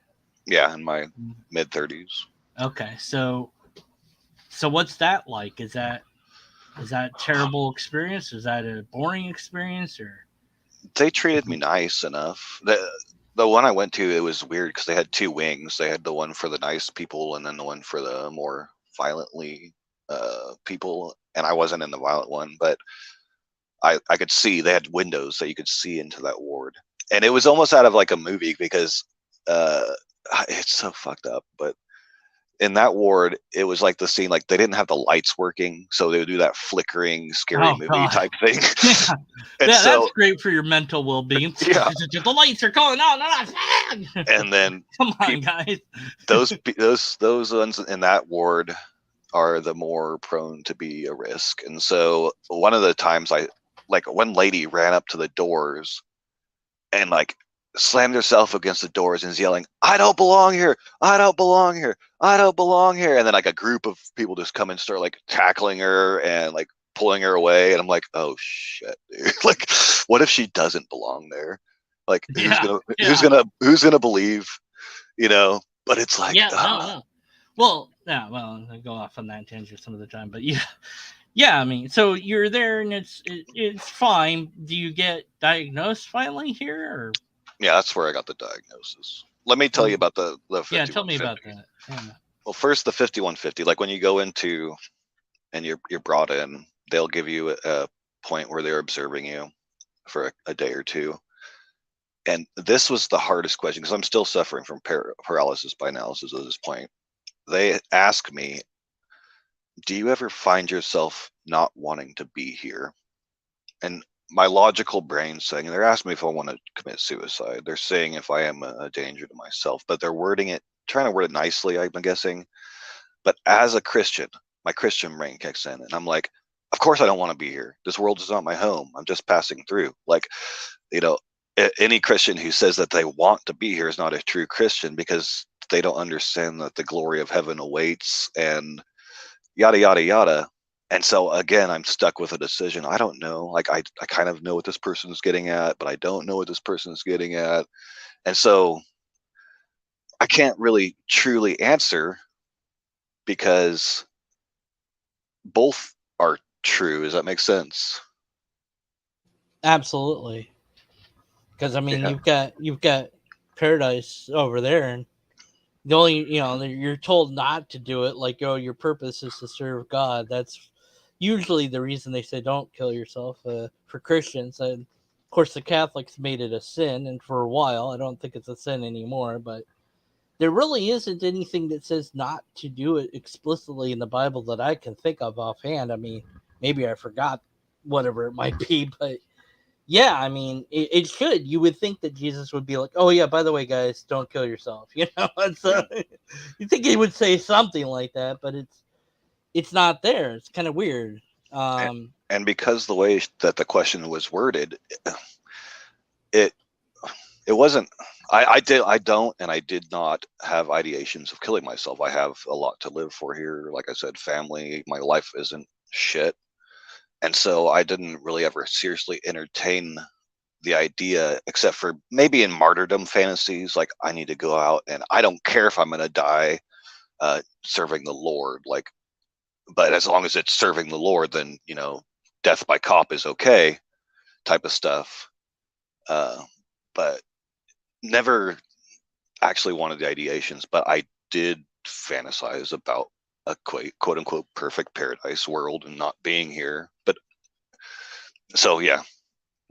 Yeah, in my mid-30s. Okay, so what's that like? Is that a terrible experience? Is that a boring experience? Or they treated me nice enough. The one I went to, it was weird because they had two wings. They had the one for the nice people, and then the one for the more violently people. And I wasn't in the violent one, but I could see they had windows that you could see into that ward, and it was almost out of like a movie, because it's so fucked up. But in that ward, it was like the scene, like they didn't have the lights working, so they would do that flickering, scary movie type thing. And so, that's great for your mental well-being. Yeah, the lights are going on. And then come on, guys. those ones in that ward are the more prone to be a risk. And so one of the times, one lady ran up to the doors and like slammed herself against the doors and is yelling, "I don't belong here! I don't belong here! I don't belong here!" And then like a group of people just come and start like tackling her and like pulling her away. And I'm like, oh shit, dude. Like, what if she doesn't belong there? Like, who's gonna believe? But it's like, no. Well, I go off on that tangent some of the time, but yeah. I mean, so you're there and it's fine. Do you get diagnosed finally here? Or? Yeah, that's where I got the diagnosis. Let me tell you about the 5150. Yeah, tell me about that. Yeah. Well, first the 5150. Like when you go into and you're brought in, they'll give you a point where they're observing you for a day or two. And this was the hardest question, because I'm still suffering from paralysis by analysis at this point. They ask me, do you ever find yourself not wanting to be here? And my logical brain saying, they're asking me if I want to commit suicide. They're saying if I am a danger to myself, but they're trying to word it nicely, I'm guessing. But as a Christian, my Christian brain kicks in, and I'm like, of course I don't want to be here. This world is not my home. I'm just passing through. Like, any Christian who says that they want to be here is not a true Christian, because they don't understand that the glory of heaven awaits and yada yada yada. And so again, I'm stuck with a decision. I don't know. Like I kind of know what this person is getting at, but I don't know what this person is getting at. And so I can't really truly answer, because both are true. Does that make sense? Absolutely. Because I mean, Yeah. you've got paradise over there, and the only you're told not to do it. Like, oh, your purpose is to serve God. That's usually the reason they say don't kill yourself for Christians. And of course, the Catholics made it a sin, and for a while, I don't think it's a sin anymore. But there really isn't anything that says not to do it explicitly in the Bible that I can think of offhand. I mean, maybe I forgot whatever it might be, but yeah, I mean, it should. You would think that Jesus would be like, "Oh yeah, by the way, guys, don't kill yourself." It's Yeah. you think he would say something like that, but it's not there. It's kind of weird. And, Um, and because the way that the question was worded, it it wasn't. I don't, and I did not have ideations of killing myself. I have a lot to live for here. Like I said, family. My life isn't shit, and so I didn't really ever seriously entertain the idea, except for maybe in martyrdom fantasies. Like, I need to go out, and I don't care if I'm going to die serving the Lord. Like, but as long as it's serving the Lord, then death by cop is okay, type of stuff. But never actually wanted the ideations. But I did fantasize about a quote unquote perfect paradise world and not being here. But so yeah,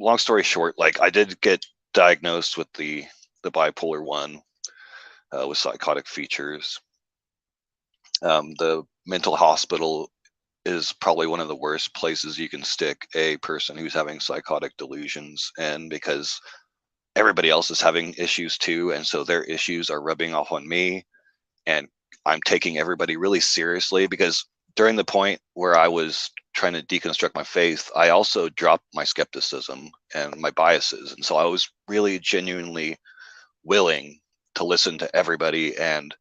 long story short, like, I did get diagnosed with the bipolar 1 with psychotic features. The mental hospital is probably one of the worst places you can stick a person who's having psychotic delusions, and because everybody else is having issues too, and so their issues are rubbing off on me, and I'm taking everybody really seriously, because during the point where I was trying to deconstruct my faith, I also dropped my skepticism and my biases, and so I was really genuinely willing to listen to everybody and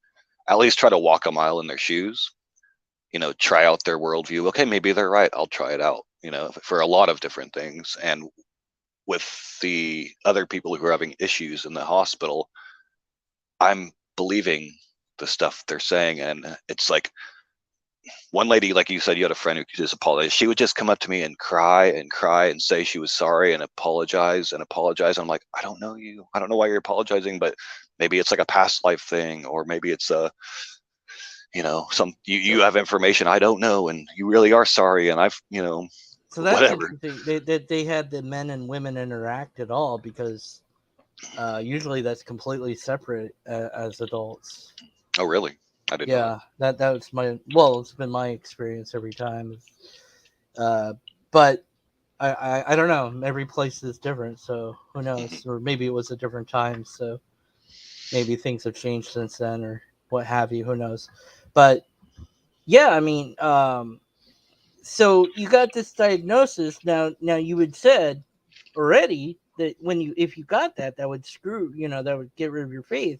at least try to walk a mile in their shoes, try out their worldview. Okay, maybe they're right. I'll try it out, for a lot of different things. And with the other people who are having issues in the hospital, I'm believing the stuff they're saying. And it's like, one lady, like you said, you had a friend who just apologized. She would just come up to me and cry and say she was sorry and apologize and apologize. I'm like, I don't know you. I don't know why you're apologizing, but maybe it's like a past life thing, or maybe it's some you so have information I don't know, and you really are sorry, and I've so that's whatever. interesting. They had the men and women interact at all, because usually that's completely separate as adults. Oh, really? I did not. Yeah, that was it's been my experience every time. Uh, but I don't know. Every place is different, so who knows? Or maybe it was a different time, so maybe things have changed since then, or what have you. Who knows? But yeah, I mean, so you got this diagnosis. Now you had said already that if you got that, that would that would get rid of your faith.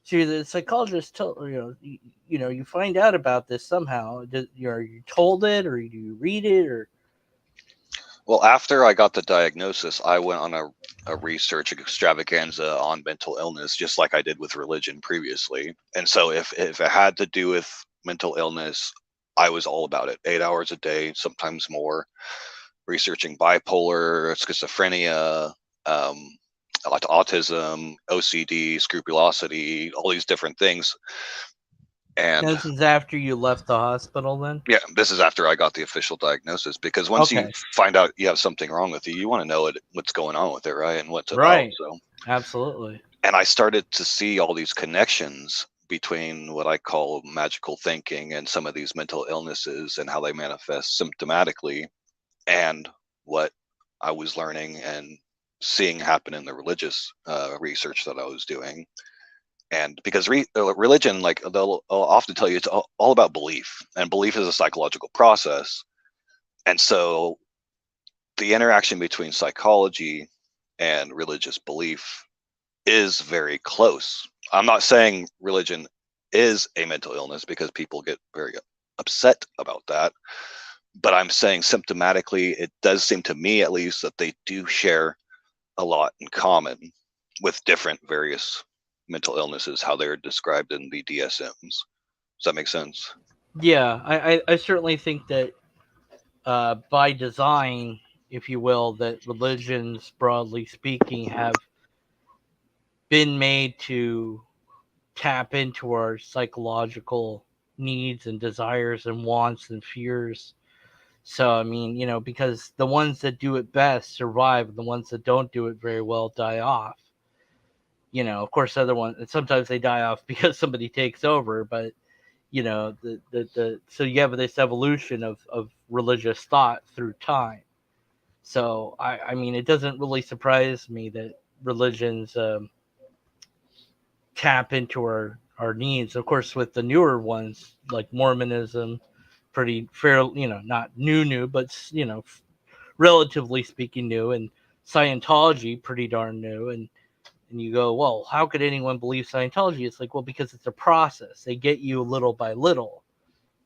So the psychologist told you find out about this somehow. Are you told it, or do you read it, or Well, after I got the diagnosis, I went on a research extravaganza on mental illness, just like I did with religion previously. And so if it had to do with mental illness, I was all about it. 8 hours a day, sometimes more, researching bipolar, schizophrenia, autism, OCD, scrupulosity, all these different things. And this is after you left the hospital? Then yeah, this is after I got the official diagnosis, because once you okay, find out you have something wrong with you want to know what's going on with it, right? And what's about. right, So, absolutely. and I started to see all these connections between what I call magical thinking and some of these mental illnesses and how they manifest symptomatically, and what I was learning and seeing happen in the religious research that I was doing. And because religion, like, they'll often tell you it's all about belief, and belief is a psychological process. And so the interaction between psychology and religious belief is very close. I'm not saying religion is a mental illness because people get very upset about that, but I'm saying symptomatically, it does seem to me at least that they do share a lot in common with different various mental illnesses, how they're described in the DSMs. Does that make sense? Yeah, I certainly think that by design, if you will, that religions, broadly speaking, have been made to tap into our psychological needs and desires and wants and fears. So, I mean, because the ones that do it best survive, and the ones that don't do it very well die off. Of course, other ones, and sometimes they die off because somebody takes over, but so you have this evolution of religious thought through time. So I mean, it doesn't really surprise me that religions tap into our needs. Of course, with the newer ones like Mormonism, pretty fair, not new, but relatively speaking new, and Scientology, pretty darn new, and you go, well, how could anyone believe Scientology? It's like, well, because it's a process. They get you little by little,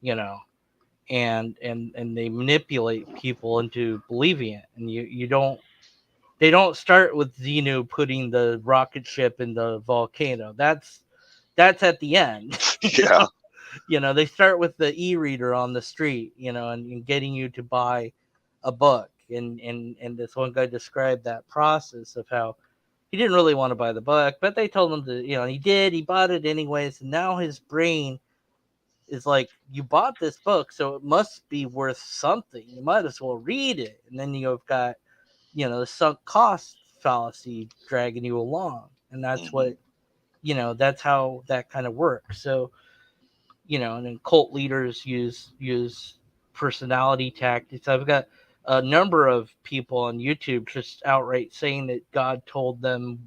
you know, and they manipulate people into believing it. And you don't they don't start with Xenu putting the rocket ship in the volcano. That's at the end. Yeah. They start with the e-reader on the street, and getting you to buy a book. And this one guy described that process of how he didn't really want to buy the book, but they told him to, he bought it anyways. And now his brain is like, you bought this book, so it must be worth something. You might as well read it. And then you've got, the sunk cost fallacy dragging you along. And that's what, that's how that kind of works. So, and then cult leaders use personality tactics. I've got a number of people on YouTube just outright saying that God told them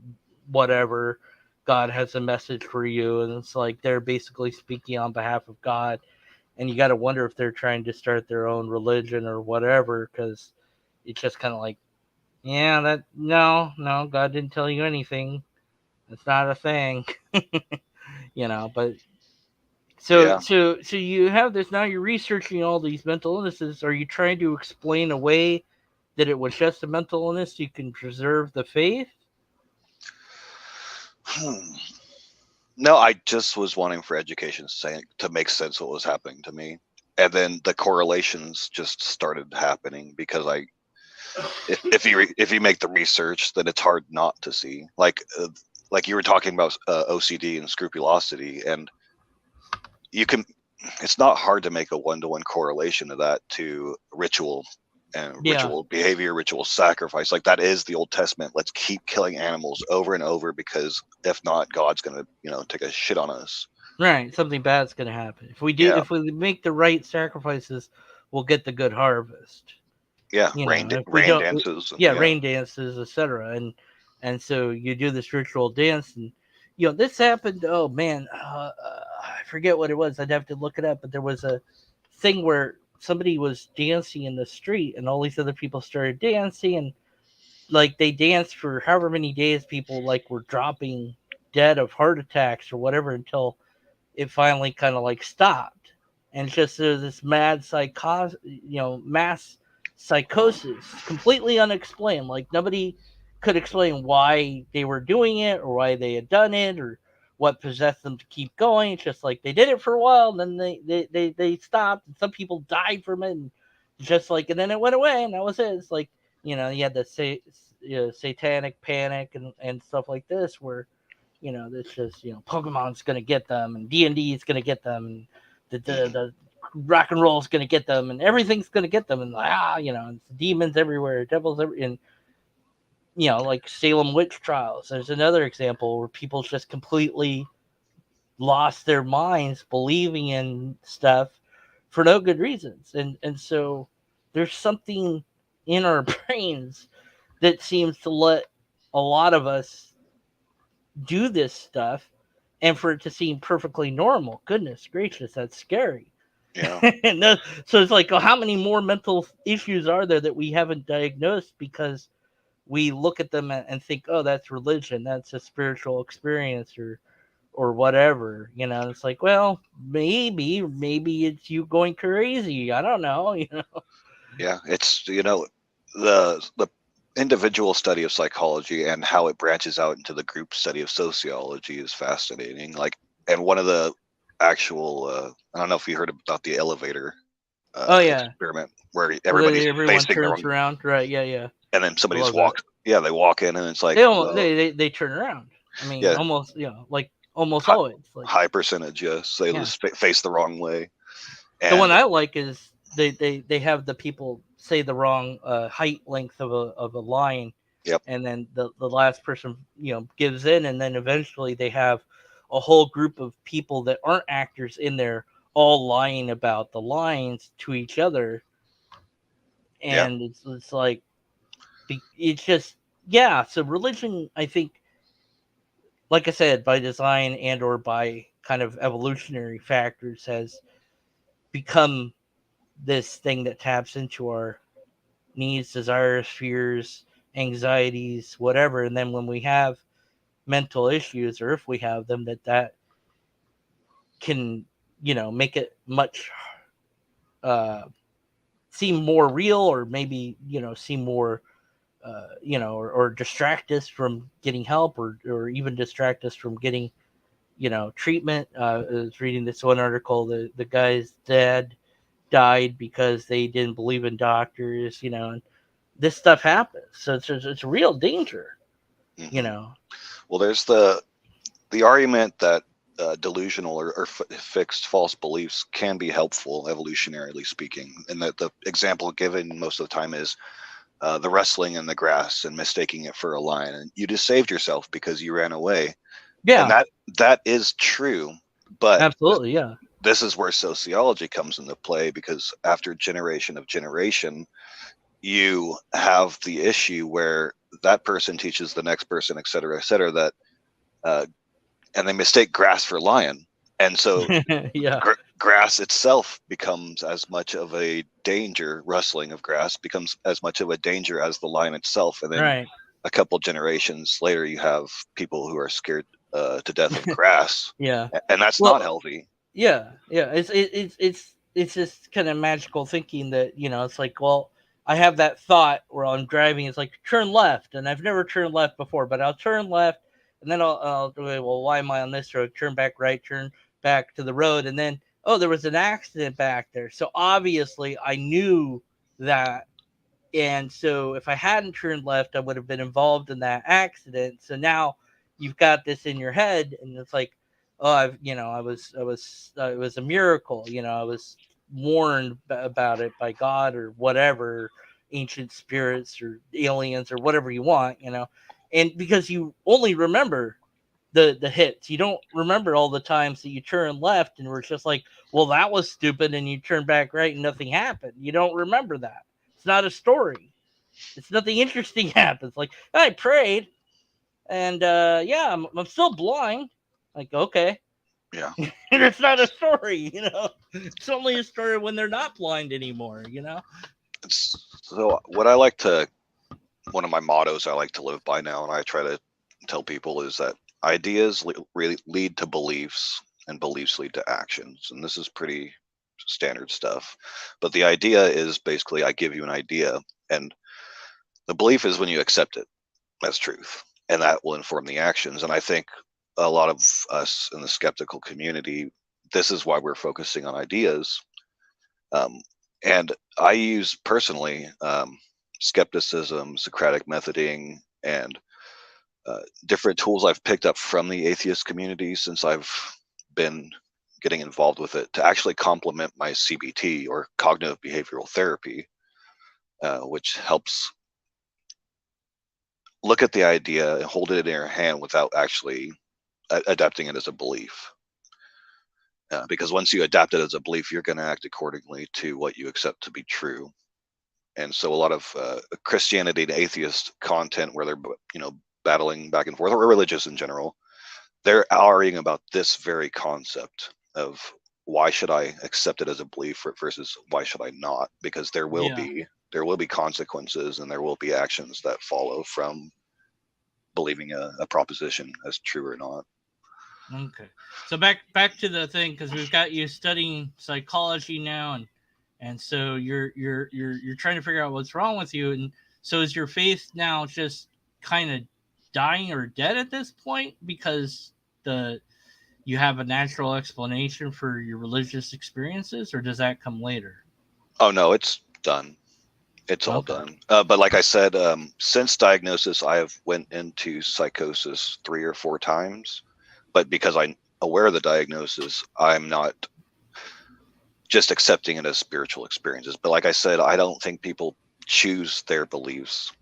whatever, God has a message for you, and it's like they're basically speaking on behalf of God. And you got to wonder if they're trying to start their own religion or whatever, because it's just kind of like, yeah, no, God didn't tell you anything. It's not a thing. But so Yeah. so you have this now. You're researching all these mental illnesses. Are you trying to explain away that it was just a mental illness so you can preserve the faith? No, I just was wanting for education's sake to make sense of what was happening to me, and then the correlations just started happening because if you make the research, then it's hard not to see. Like you were talking about OCD and scrupulosity, and you can. It's not hard to make a one-to-one correlation of that to ritual and ritual behavior, ritual sacrifice. Like that is the Old Testament. Let's keep killing animals over and over because if not, God's gonna, take a shit on us. Right, something bad's gonna happen if we if we make the right sacrifices. We'll get the good harvest. Yeah, If we rain don't, dances. rain dances, etc. And so you do this ritual dance, and this happened. Oh man, I forget what it was. I'd have to look it up. But there was a thing where somebody was dancing in the street, and all these other people started dancing, and like they danced for however many days. People like were dropping dead of heart attacks or whatever until it finally kind of like stopped. And just there's this mad mass psychosis, completely unexplained. Like nobody could explain why they were doing it or why they had done it or what possessed them to keep going. It's just like they did it for a while, and then they stopped. And some people died from it, and just like, and then it went away, and that was it. It's like, you had the satanic panic and stuff like this, where this just Pokemon's gonna get them, and D&D is gonna get them, and the rock and roll is gonna get them, and everything's gonna get them, and it's demons everywhere, devils and like Salem witch trials. There's another example where people just completely lost their minds believing in stuff for no good reasons, and so there's something in our brains that seems to let a lot of us do this stuff, and for it to seem perfectly normal. Goodness gracious, that's scary. Yeah. So it's like, how many more mental issues are there that we haven't diagnosed because we look at them and think, oh, that's religion, that's a spiritual experience, or whatever. It's like, well, maybe it's you going crazy. I don't know. Yeah, it's the individual study of psychology and how it branches out into the group study of sociology is fascinating. Like, and one of the actual I don't know if you heard about the elevator Oh yeah, experiment where where everybody's everyone facing their turns own, around, right? Yeah, yeah. and then somebody I just love that. walks. Yeah, they walk in and it's like, They almost well, they turn around. I mean, yeah, almost, like almost high, always. Like, high percentage, yes, they yeah. just face the wrong way, The one and I like is they have the people say the wrong height length of a line, yep, and then the last person gives in, and then eventually they have a whole group of people that aren't actors in there all lying about the lines to each other, yeah, and it's like it's just, yeah. So religion, I think, like I said, by design and or by kind of evolutionary factors, has become this thing that taps into our needs, desires, fears, anxieties, whatever. And then when we have mental issues, or if we have them, that can, make it much uh, seem more real, or maybe, seem more, or distract us from getting help, or even distract us from getting, treatment. I was reading this one article. The guy's dad died because they didn't believe in doctors, and this stuff happens. So it's a real danger, you hmm. know. Well, there's the argument that delusional or fixed false beliefs can be helpful evolutionarily speaking, and that the example given most of the time is the wrestling in the grass and mistaking it for a lion, and you just saved yourself because you ran away, and Yeah, that is true, but absolutely. Yeah. this is where sociology comes into play, because after generation of generation, you have the issue where that person teaches the next person, et cetera, that uh, and they mistake grass for lion, and so Yeah. grass itself becomes as much of a danger. Rustling of grass becomes as much of a danger as the lion itself, and then Right. a couple generations later, you have people who are scared to death of grass, Yeah. and that's not Well, healthy. yeah, yeah. It's just kind of magical thinking that, it's like, well, I have that thought where I'm driving. It's like, turn left, and I've never turned left before, but I'll turn left, and then I'll do it. Well, why am I on this road? Turn back right. Turn back to the road, and then, oh, there was an accident back there. So obviously, I knew that. And so if I hadn't turned left, I would have been involved in that accident. So now you've got this in your head, and it's like, oh, it was a miracle. I was warned about it by God or whatever, ancient spirits or aliens or whatever you want, and because you only remember the hits, you don't remember all the times that you turn left and were just like, well, that was stupid, and you turn back right and nothing happened. You don't remember that. It's not a story. It's nothing interesting happens. Like, I prayed, and yeah, I'm still blind. Like, okay, Yeah. it's not a story. It's only a story when they're not blind anymore. So what I like to, one of my mottos I like to live by now, and I try to tell people, is that ideas really lead to beliefs, and beliefs lead to actions, and this is pretty standard stuff. But the idea is basically, I give you an idea, and the belief is when you accept it as truth, and that will inform the actions. And I think a lot of us in the skeptical community, this is why we're focusing on ideas. Um, and I use personally skepticism, Socratic methoding, and different tools I've picked up from the atheist community since I've been getting involved with it to actually complement my CBT, or cognitive behavioral therapy, which helps look at the idea and hold it in your hand without actually adapting it as a belief. Because once you adapt it as a belief, you're going to act accordingly to what you accept to be true. And so a lot of Christianity and atheist content where they're battling back and forth, or religious in general, they're arguing about this very concept of why should I accept it as a belief versus why should I not? Because there will Yeah. be there will be consequences, and there will be actions that follow from believing a proposition as true or not. Okay. So back to the thing, because we've got you studying psychology now, and so you're trying to figure out what's wrong with you, and so is your faith now just kind of dying or dead at this point because you have a natural explanation for your religious experiences, or does that come later? Oh no, it's done. It's all done. But like I said, since diagnosis, I have went into psychosis 3 or 4 times. But because I'm aware of the diagnosis, I'm not just accepting it as spiritual experiences. But like I said, I don't think people choose their beliefs.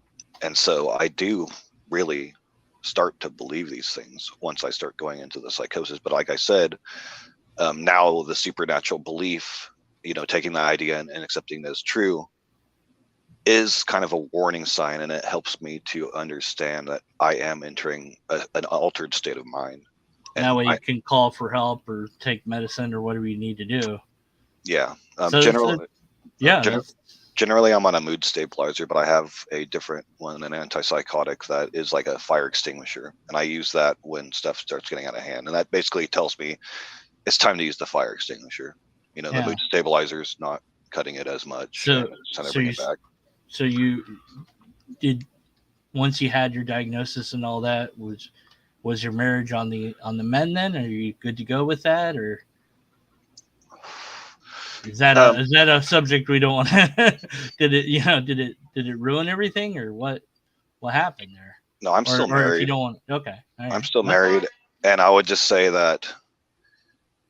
And so I do really start to believe these things once I start going into the psychosis. But like I said, now the supernatural belief, taking the idea and accepting it as true, is kind of a warning sign, and it helps me to understand that I am entering an altered state of mind. And that way you can call for help or take medicine or whatever you need to do. Yeah. Generally I'm on a mood stabilizer, but I have a different one, an antipsychotic that is like a fire extinguisher. And I use that when stuff starts getting out of hand. And that basically tells me it's time to use the fire extinguisher. The mood stabilizer is not cutting it as much. So, it's time to bring it back. So you did, once you had your diagnosis and all that, was your marriage on the mend then? Are you good to go with that, or is that a subject we don't want to? Did it ruin everything, or what happened there? No, I'm still married. Or if you don't want, okay, right. I'm still married, and I would just say that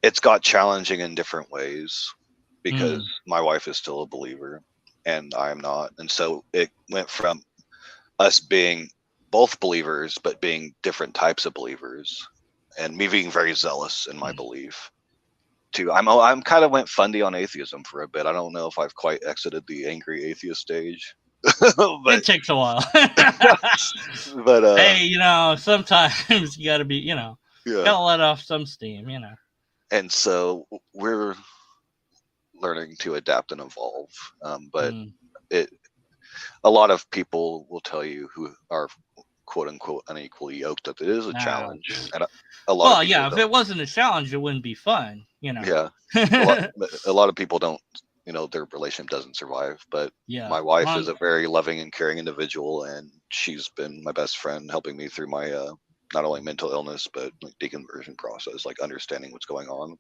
it's got challenging in different ways because my wife is still a believer and I am not, and so it went from us being both believers but being different types of believers, and me being very zealous in my belief, to I'm kind of went fundy on atheism for a bit. I don't know if I've quite exited the angry atheist stage. But it takes a while. But hey, sometimes you gotta be, gotta let off some steam, And so we're learning to adapt and evolve, but a lot of people will tell you who are quote unquote unequally yoked that it is a challenge, and a lot of people if it wasn't a challenge, it wouldn't be fun, Yeah, a lot of people don't, their relationship doesn't survive. But my wife is a very loving and caring individual, and she's been my best friend, helping me through my not only mental illness but like deconversion process, like understanding what's going on.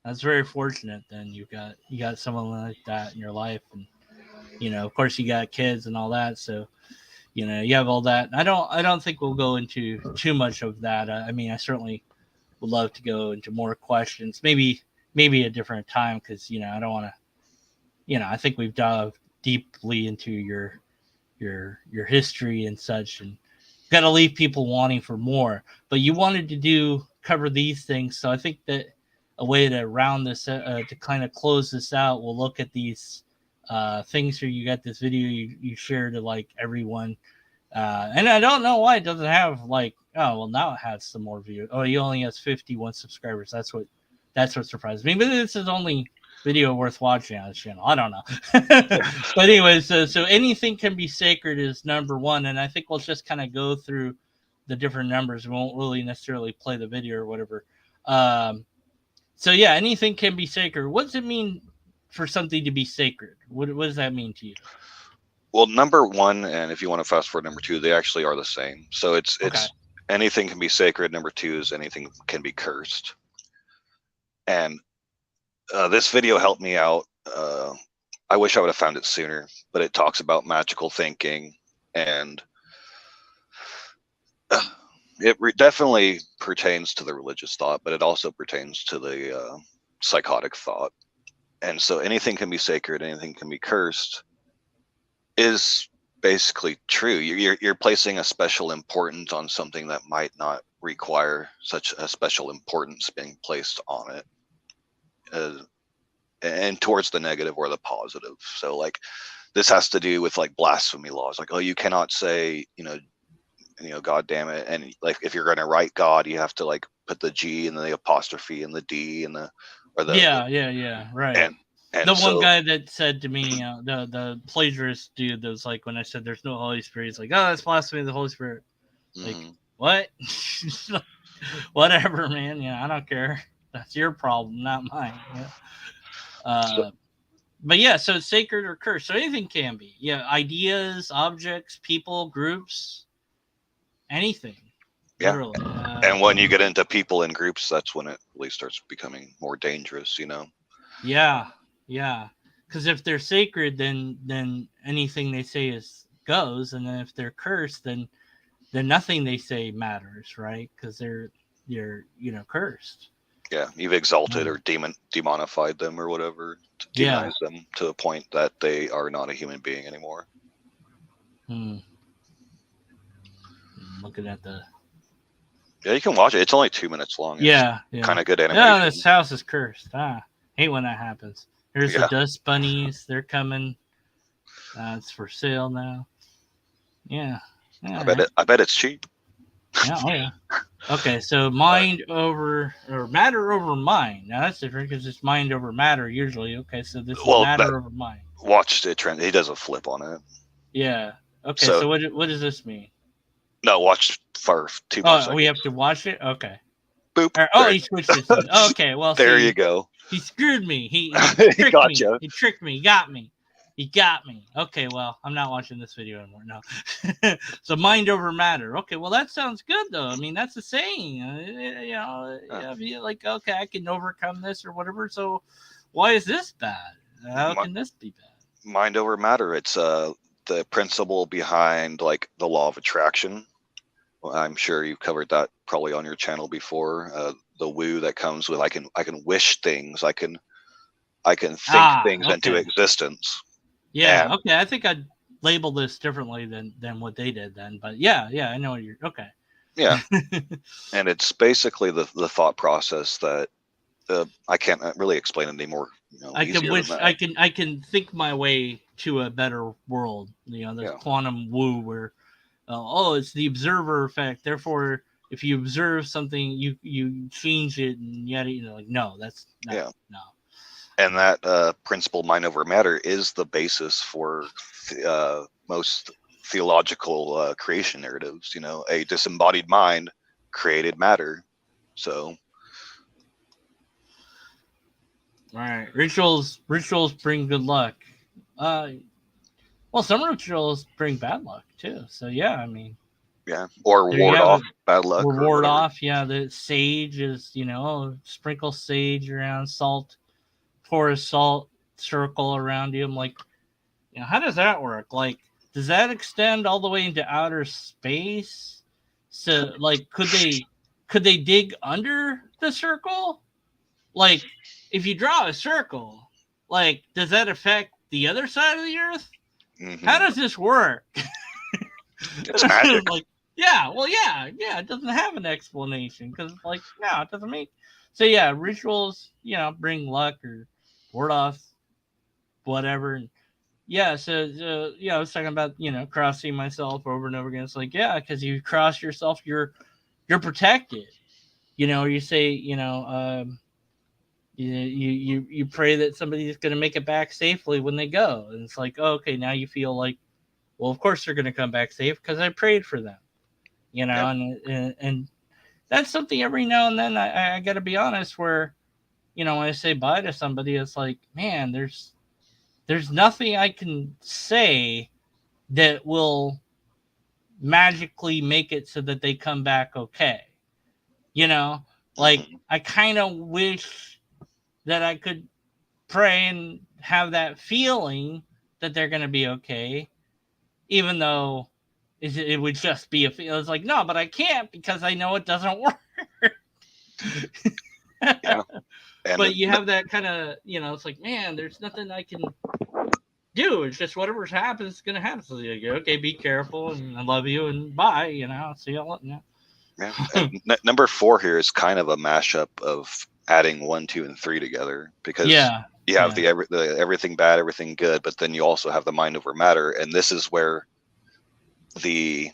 That's very fortunate. Then you got someone like that in your life, and of course you got kids and all that, so you have all that. I don't think we'll go into too much of that. I mean, I certainly would love to go into more questions, maybe a different time, because I don't want to, I think we've dove deeply into your history and such, and got to leave people wanting for more. But you wanted to cover these things, so I think that a way to round this to kind of close this out, we'll look at these things here. You got this video you shared to like everyone, and I don't know why it doesn't have like, oh well, now it has some more views. Oh, he only has 51 subscribers. That's what surprised me. But this is only video worth watching on this channel. I don't know. But anyways, so anything can be sacred is number one, and I think we'll just kind of go through the different numbers. We won't really necessarily play the video or whatever. So yeah, anything can be sacred. What does it mean for something to be sacred? What does that mean to you? Well, number one, and if you want to fast forward number two, they actually are the same. So it's anything can be sacred. Number two is anything can be cursed. And this video helped me out. I wish I would have found it sooner, but it talks about magical thinking, and it definitely pertains to the religious thought, but it also pertains to the psychotic thought. And so anything can be sacred, anything can be cursed is basically true. You're placing a special importance on something that might not require such a special importance being placed on it, and towards the negative or the positive. So like this has to do with like blasphemy laws, like, oh, you cannot say God damn it, and like if you're going to write God, you have to like put the G and the apostrophe and the D and the right. And The one so, guy that said to me, the plagiarist dude that was like, when I said there's no Holy Spirit, he's like, oh, that's blasphemy of the Holy Spirit. Like, mhm. what? Whatever, man. I don't care. That's your problem, not mine. So, Uh, but yeah, so it's sacred or cursed. So anything can be. Yeah, ideas, objects, people, groups, anything. yeah. Literally. And when you get into people in groups, that's when it really starts becoming more dangerous, you know? Yeah, yeah. Because if they're sacred, then anything they say is goes, and then if they're cursed, then nothing they say matters, right? Because you're cursed. Yeah, you've exalted Yeah. or demonified them or whatever, Yeah. demonized them to a point that they are not a human being anymore. Hmm. I'm looking at the. Yeah, you can watch it. It's only 2 minutes long. It's Yeah, yeah. kind of good Yeah, animation. this house is cursed. Hate when that happens. Here's the Yeah, dust bunnies. They're coming. It's for sale now. Yeah. Yeah. I bet it's cheap. Yeah. Oh yeah. Okay, so mind over or matter over mind. Now that's different because it's mind over matter usually. Okay, so this is Well, matter over mind. watch it. He does a flip on it. Yeah. Okay, So so what does this mean? no, watch for 2 more Oh, we seconds. have to watch it. Okay. Boop. Oh, he switched it. Oh, okay. Well, There see, you go. he screwed me. He He tricked me. gotcha. He tricked me. He got me. He got me. Okay, well, I'm not watching this video anymore. No. So mind over matter. Okay, well, that sounds good though. I mean, that's a saying. Like, okay, I can overcome this or whatever. So, why is this bad? How can this be bad? Mind over matter. It's the principle behind like the law of attraction. Well, I'm sure you've covered that probably on your channel before. The woo that comes with I can wish things. I can think things into Okay. existence. Yeah. And Okay. I think I'd label this differently than what they did then. But yeah, I know what you're. Okay. yeah, and it's basically the thought process that I can't really explain it anymore. I can Easier than wish that. I can think my way to a better world. There's Yeah. quantum woo where it's the observer effect. Therefore, if you observe something, you change it, and yet like no, that's not, Yeah. no. And that principle, mind over matter, is the basis for most theological creation narratives. A disembodied mind created matter. So, All right, rituals bring good luck. Well, some rituals bring bad luck too. So yeah, I mean, yeah, or there you ward have off it. bad luck or Reward whatever. off. Yeah, the sage is sprinkle sage around, salt, pour a salt circle around you. I'm like, how does that work? Like, does that extend all the way into outer space? So, like, could they dig under the circle? Like, if you draw a circle, like, does that affect the other side of the Earth? Mm-hmm. How does this work? It's magic. Like, yeah, well, yeah, it doesn't have an explanation because, like, no, it doesn't make. So yeah, rituals, bring luck or ward off, whatever. And yeah, so I was talking about crossing myself over and over again. It's like because you cross yourself, you're protected. You say you pray that somebody's going to make it back safely when they go, and it's like okay, now you feel like, well, of course they're going to come back safe because I prayed for them. Yep. And that's something every now and then I got to be honest where, when I say bye to somebody, it's like, man, there's nothing I can say that will magically make it so that they come back okay. Like Mm-hmm. I kind of wish that I could pray and have that feeling that they're going to be okay, even though it would just be a feeling. It's like, no, but I can't because I know it doesn't work. Yeah. And But you have that kind of, it's like, man, there's nothing I can do. It's just whatever's happens is going to happen. So you go, okay, be careful, and I love you, and bye. See you later. Yeah. And number 4 here is kind of a mashup of adding 1, 2, and 3 together because you have the everything bad, everything good, but then you also have the mind over matter, and this is where the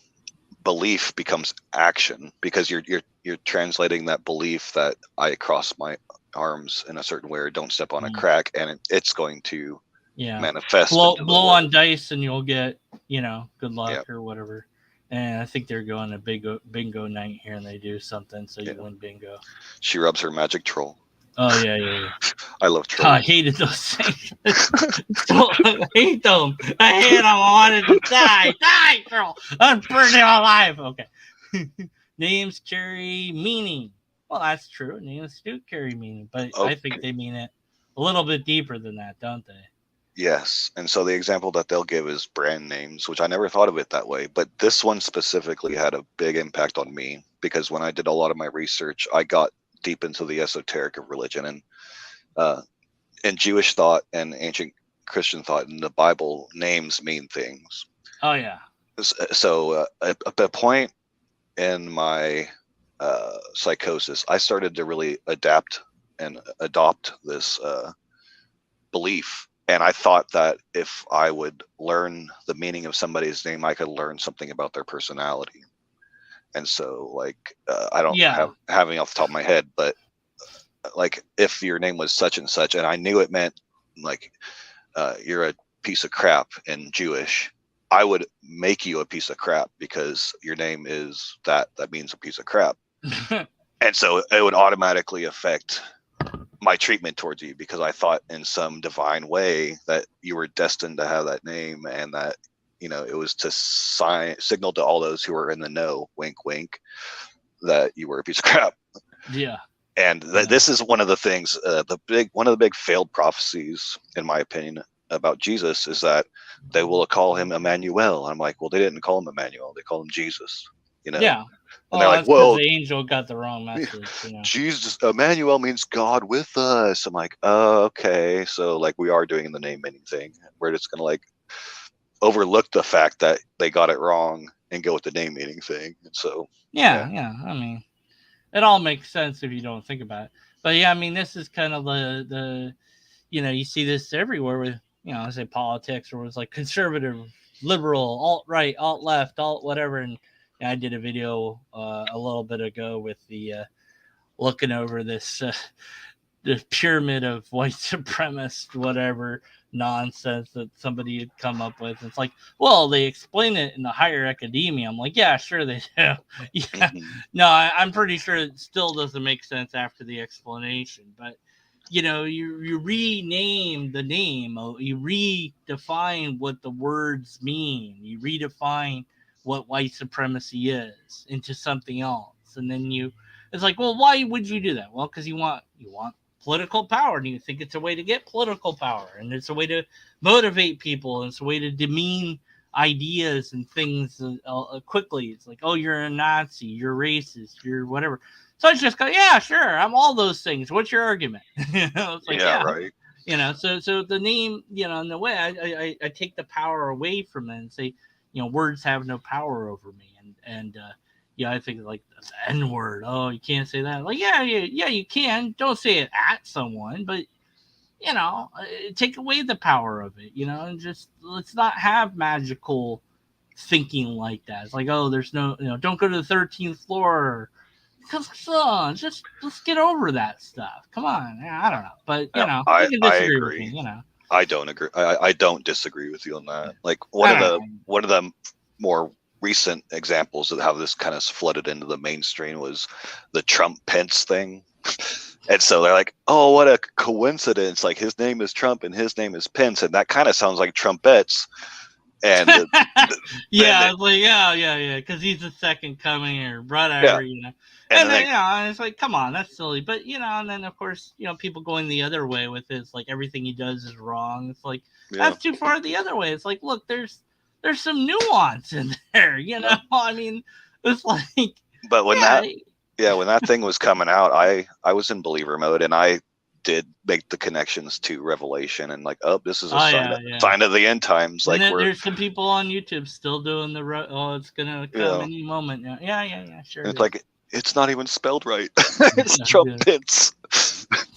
belief becomes action because you're translating that belief that I cross arms in a certain way or don't step on a Mm. crack, and it's going to Yeah. manifest Blow into the world. on dice and you'll get, good luck Yep. or whatever. And I think they're going to bingo night here and they do something so you Yeah. win bingo. She rubs her magic troll. Oh, yeah. I love Oh, I trolls. hated those things. I hate them. I hate them. I wanted to die. Die, girl. I'm burning alive. Okay. Names carry meaning. Well, that's true. Names do carry meaning, but I think they mean it a little bit deeper than that, don't they? Yes. And so the example that they'll give is brand names, which I never thought of it that way. But this one specifically had a big impact on me because when I did a lot of my research, I got deep into the esoteric of religion. And in Jewish thought and ancient Christian thought in the Bible, names mean things. Oh, yeah. So at the point in my psychosis, I started to really adapt and adopt this belief. And I thought that if I would learn the meaning of somebody's name, I could learn something about their personality. And so, like, I don't have any off the top of my head, but like, if your name was such and such, and I knew it meant like you're a piece of crap in Jewish, I would make you a piece of crap because your name is that means a piece of crap. And so it would automatically affect my treatment towards you because I thought in some divine way that you were destined to have that name and that, it was to signal to all those who were in the know, wink, wink, that you were a piece of crap. Yeah. And this is one of the things, one of the big failed prophecies, in my opinion, about Jesus is that they will call him Emmanuel. I'm like, well, they didn't call him Emmanuel; they call him Jesus. Yeah. And they're like, well, the angel got the wrong message. Jesus, Emmanuel means God with us. I'm like, oh, okay, so like we are doing the name meaning thing. We're just gonna like overlook the fact that they got it wrong and go with the name meaning thing. And so yeah. I mean, it all makes sense if you don't think about it. But yeah, I mean, this is kind of the you see this everywhere with, I say politics or was like conservative, liberal, alt-right, alt-left, alt whatever. And I did a video a little bit ago with the looking over this the pyramid of white supremacist whatever nonsense that somebody had come up with. It's like, well, they explain it in the higher academia. I'm like, yeah, sure they do. Yeah. No, I'm pretty sure it still doesn't make sense after the explanation. But you rename the name, you redefine what the words mean, you redefine what white supremacy is into something else, and then it's like, well, why would you do that? Well, because you want political power, and you think it's a way to get political power, and it's a way to motivate people, and it's a way to demean ideas and things quickly. It's like, oh, you're a Nazi, you're racist, you're whatever. So I just go, yeah, sure, I'm all those things. What's your argument? It's like, yeah, right. So the name, in the way, I take the power away from it and say, words have no power over me, and I think like the N word. Oh, you can't say that. Like, yeah, you can. Don't say it at someone, but take away the power of it. And just let's not have magical thinking like that. It's like, oh, there's no, don't go to the 13th floor. Because let's get over that stuff. Come on, I don't know, but I you can disagree agree. with me. I don't agree. I don't disagree with you on that. Like one of the more recent examples of how this kind of flooded into the mainstream was the Trump Pence thing. And so they're like, oh, what a coincidence. Like his name is Trump and his name is Pence. And that kind of sounds like trumpets. And yeah, it's like, yeah, because he's the second coming or whatever, And then, it's like, come on, that's silly. But, and then, of course, people going the other way with it. It's like everything he does is wrong. It's like, that's too far the other way. It's like, look, there's some nuance in there, I mean, it's like. But when when that thing was coming out, I was in believer mode, and I did make the connections to Revelation and like, oh, this is a sign of the end times. And like there's some people on YouTube still doing it's gonna come any moment now. Yeah, sure. It's like, it's not even spelled right. It's trumpets.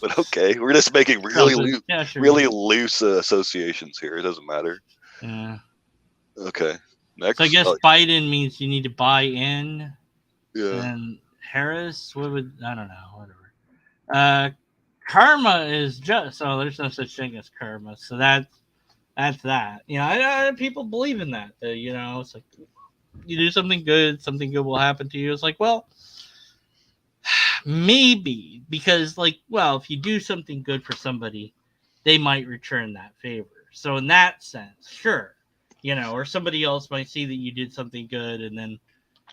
But okay, we're just making really loose associations here. It doesn't matter. Yeah. Okay. Next. So I guess Biden means you need to buy in. Yeah. And Harris, I don't know, whatever. karma is just, so there's no such thing as karma. So that's that. You know, people believe in that. You know, it's like you do something good will happen to you. It's like, well, maybe because like, well, if you do something good for somebody, they might return that favor. So in that sense, sure, you know, or somebody else might see that you did something good and then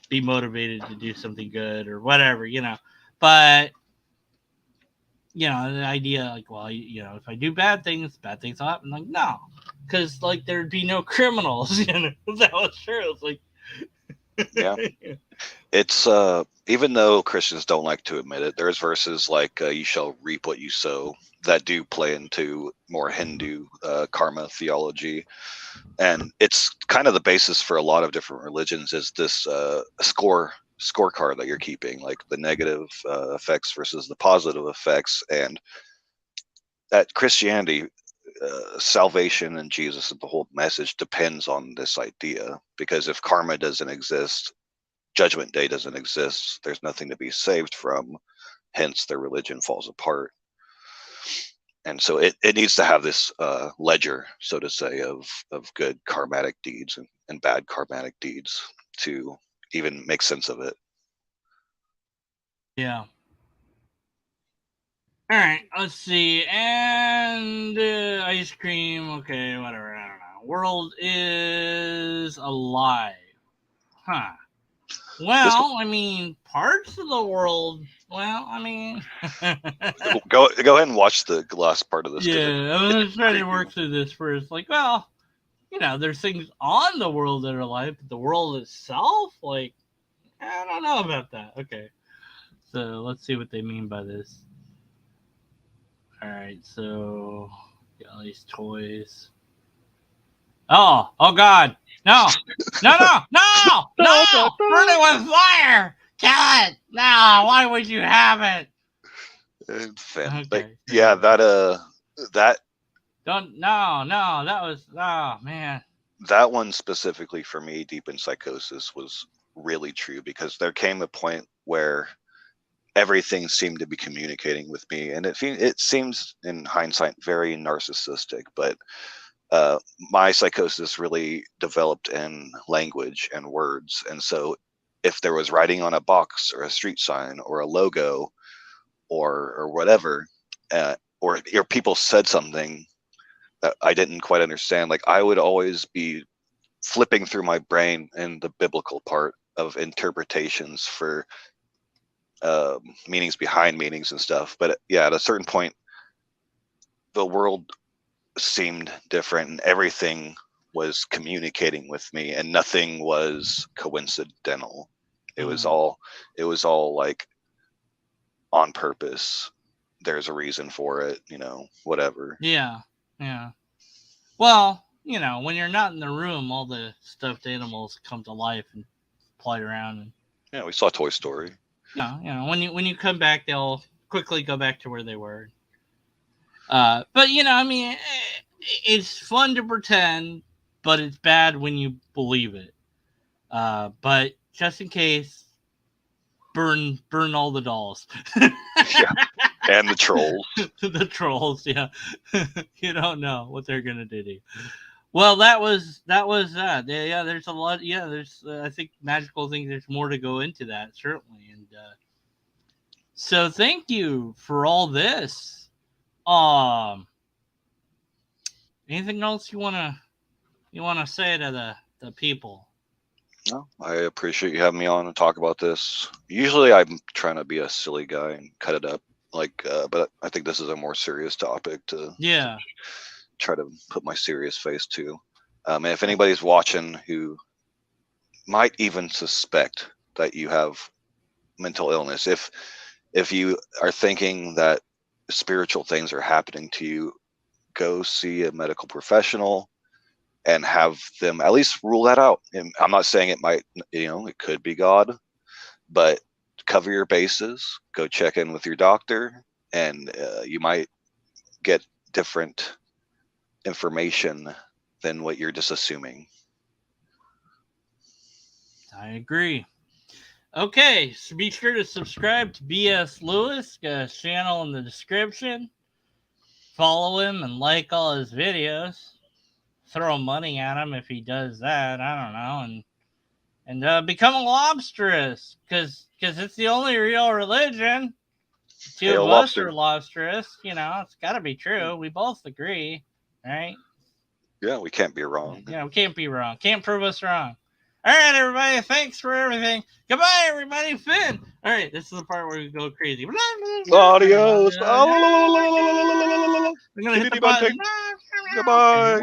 be motivated to do something good or whatever, you know. But you know, the idea like, well, you know, if I do bad things will happen. Like, no, because like there'd be no criminals. You know, that was true. It's like, Yeah. It's even though Christians don't like to admit it, there's verses like "You shall reap what you sow" that do play into more Hindu karma theology, and it's kind of the basis for a lot of different religions. Is this scorecard that you're keeping, like the negative effects versus the positive effects, and that Christianity, salvation and Jesus and the whole message depends on this idea, because if karma doesn't exist, Judgment Day doesn't exist, there's nothing to be saved from, hence their religion falls apart. And so it needs to have this ledger, so to say, of good karmatic deeds and bad karmatic deeds to even make sense of it. yeah. All right, let's see. And ice cream. Okay, whatever. I don't know. World is alive. Huh. This Well, I mean, parts of the world. Well, I mean, go ahead and watch the last part of this, because yeah. I'm it's just trying to creepy. work through this first. Like, well, you know, there's things on the world that are alive, but the world itself, like, I don't know about that. Okay, so let's see what they mean by this. All right, so got all these toys. Oh God, no, no! Burn it with fire! Kill it! No, why would you have it? Like, Okay, yeah, that don't, no, that was, oh man. that one specifically for me, deep in Psychosis, was really true, because there came a point where everything seemed to be communicating with me, and it seems in hindsight very narcissistic, but my psychosis really developed in language and words. And so if there was writing on a box or a street sign or a logo or whatever, or people said something that I didn't quite understand, like I would always be flipping through my brain in the biblical part of interpretations for meanings behind meanings and stuff. But yeah, at a certain point, the world seemed different and everything was communicating with me, and nothing was coincidental. It was all like on purpose. There's a reason for it, whatever. Yeah, yeah. Well, you know, when you're not in the room, all the stuffed animals come to life and play around. And Yeah, we saw Toy Story. you know, when you come back, they'll quickly go back to where they were. But you know, I mean, it's fun to pretend, but it's bad when you believe it. But just in case, burn all the dolls. Yeah, and the trolls. The trolls, yeah. You don't know what they're gonna do to you. Well, that was that. Yeah, there's a lot. Yeah, there's. I think magical things. There's more to go into that certainly. And so, thank you for all this. Um, anything else you wanna say to the people? No, I appreciate you having me on and talk about this. Usually I'm trying to be a silly guy and cut it up, but I think this is a more serious topic to Yeah. try to put my serious face to. And if anybody's watching who might even suspect that you have mental illness, if you are thinking that spiritual things are happening to you, go see a medical professional and have them at least rule that out. And I'm not saying it might, it could be God, but cover your bases, go check in with your doctor, and you might get different information than what you're just assuming. I agree. Okay, so be sure to subscribe to BS Lewis, got a channel in the description. Follow him and like all his videos. Throw money at him if he does that. I don't know, and become a lobsterist, because it's the only real religion. Two Hail of us lobster. are lobsterists. You know, it's got to be true. We both agree, right? Yeah, we can't be wrong. You know, can't be wrong. Can't prove us wrong. All right, everybody. Thanks for everything. Goodbye, everybody. Finn. All right, this is the part where we go crazy. Adios. We're gonna hit the button. Goodbye.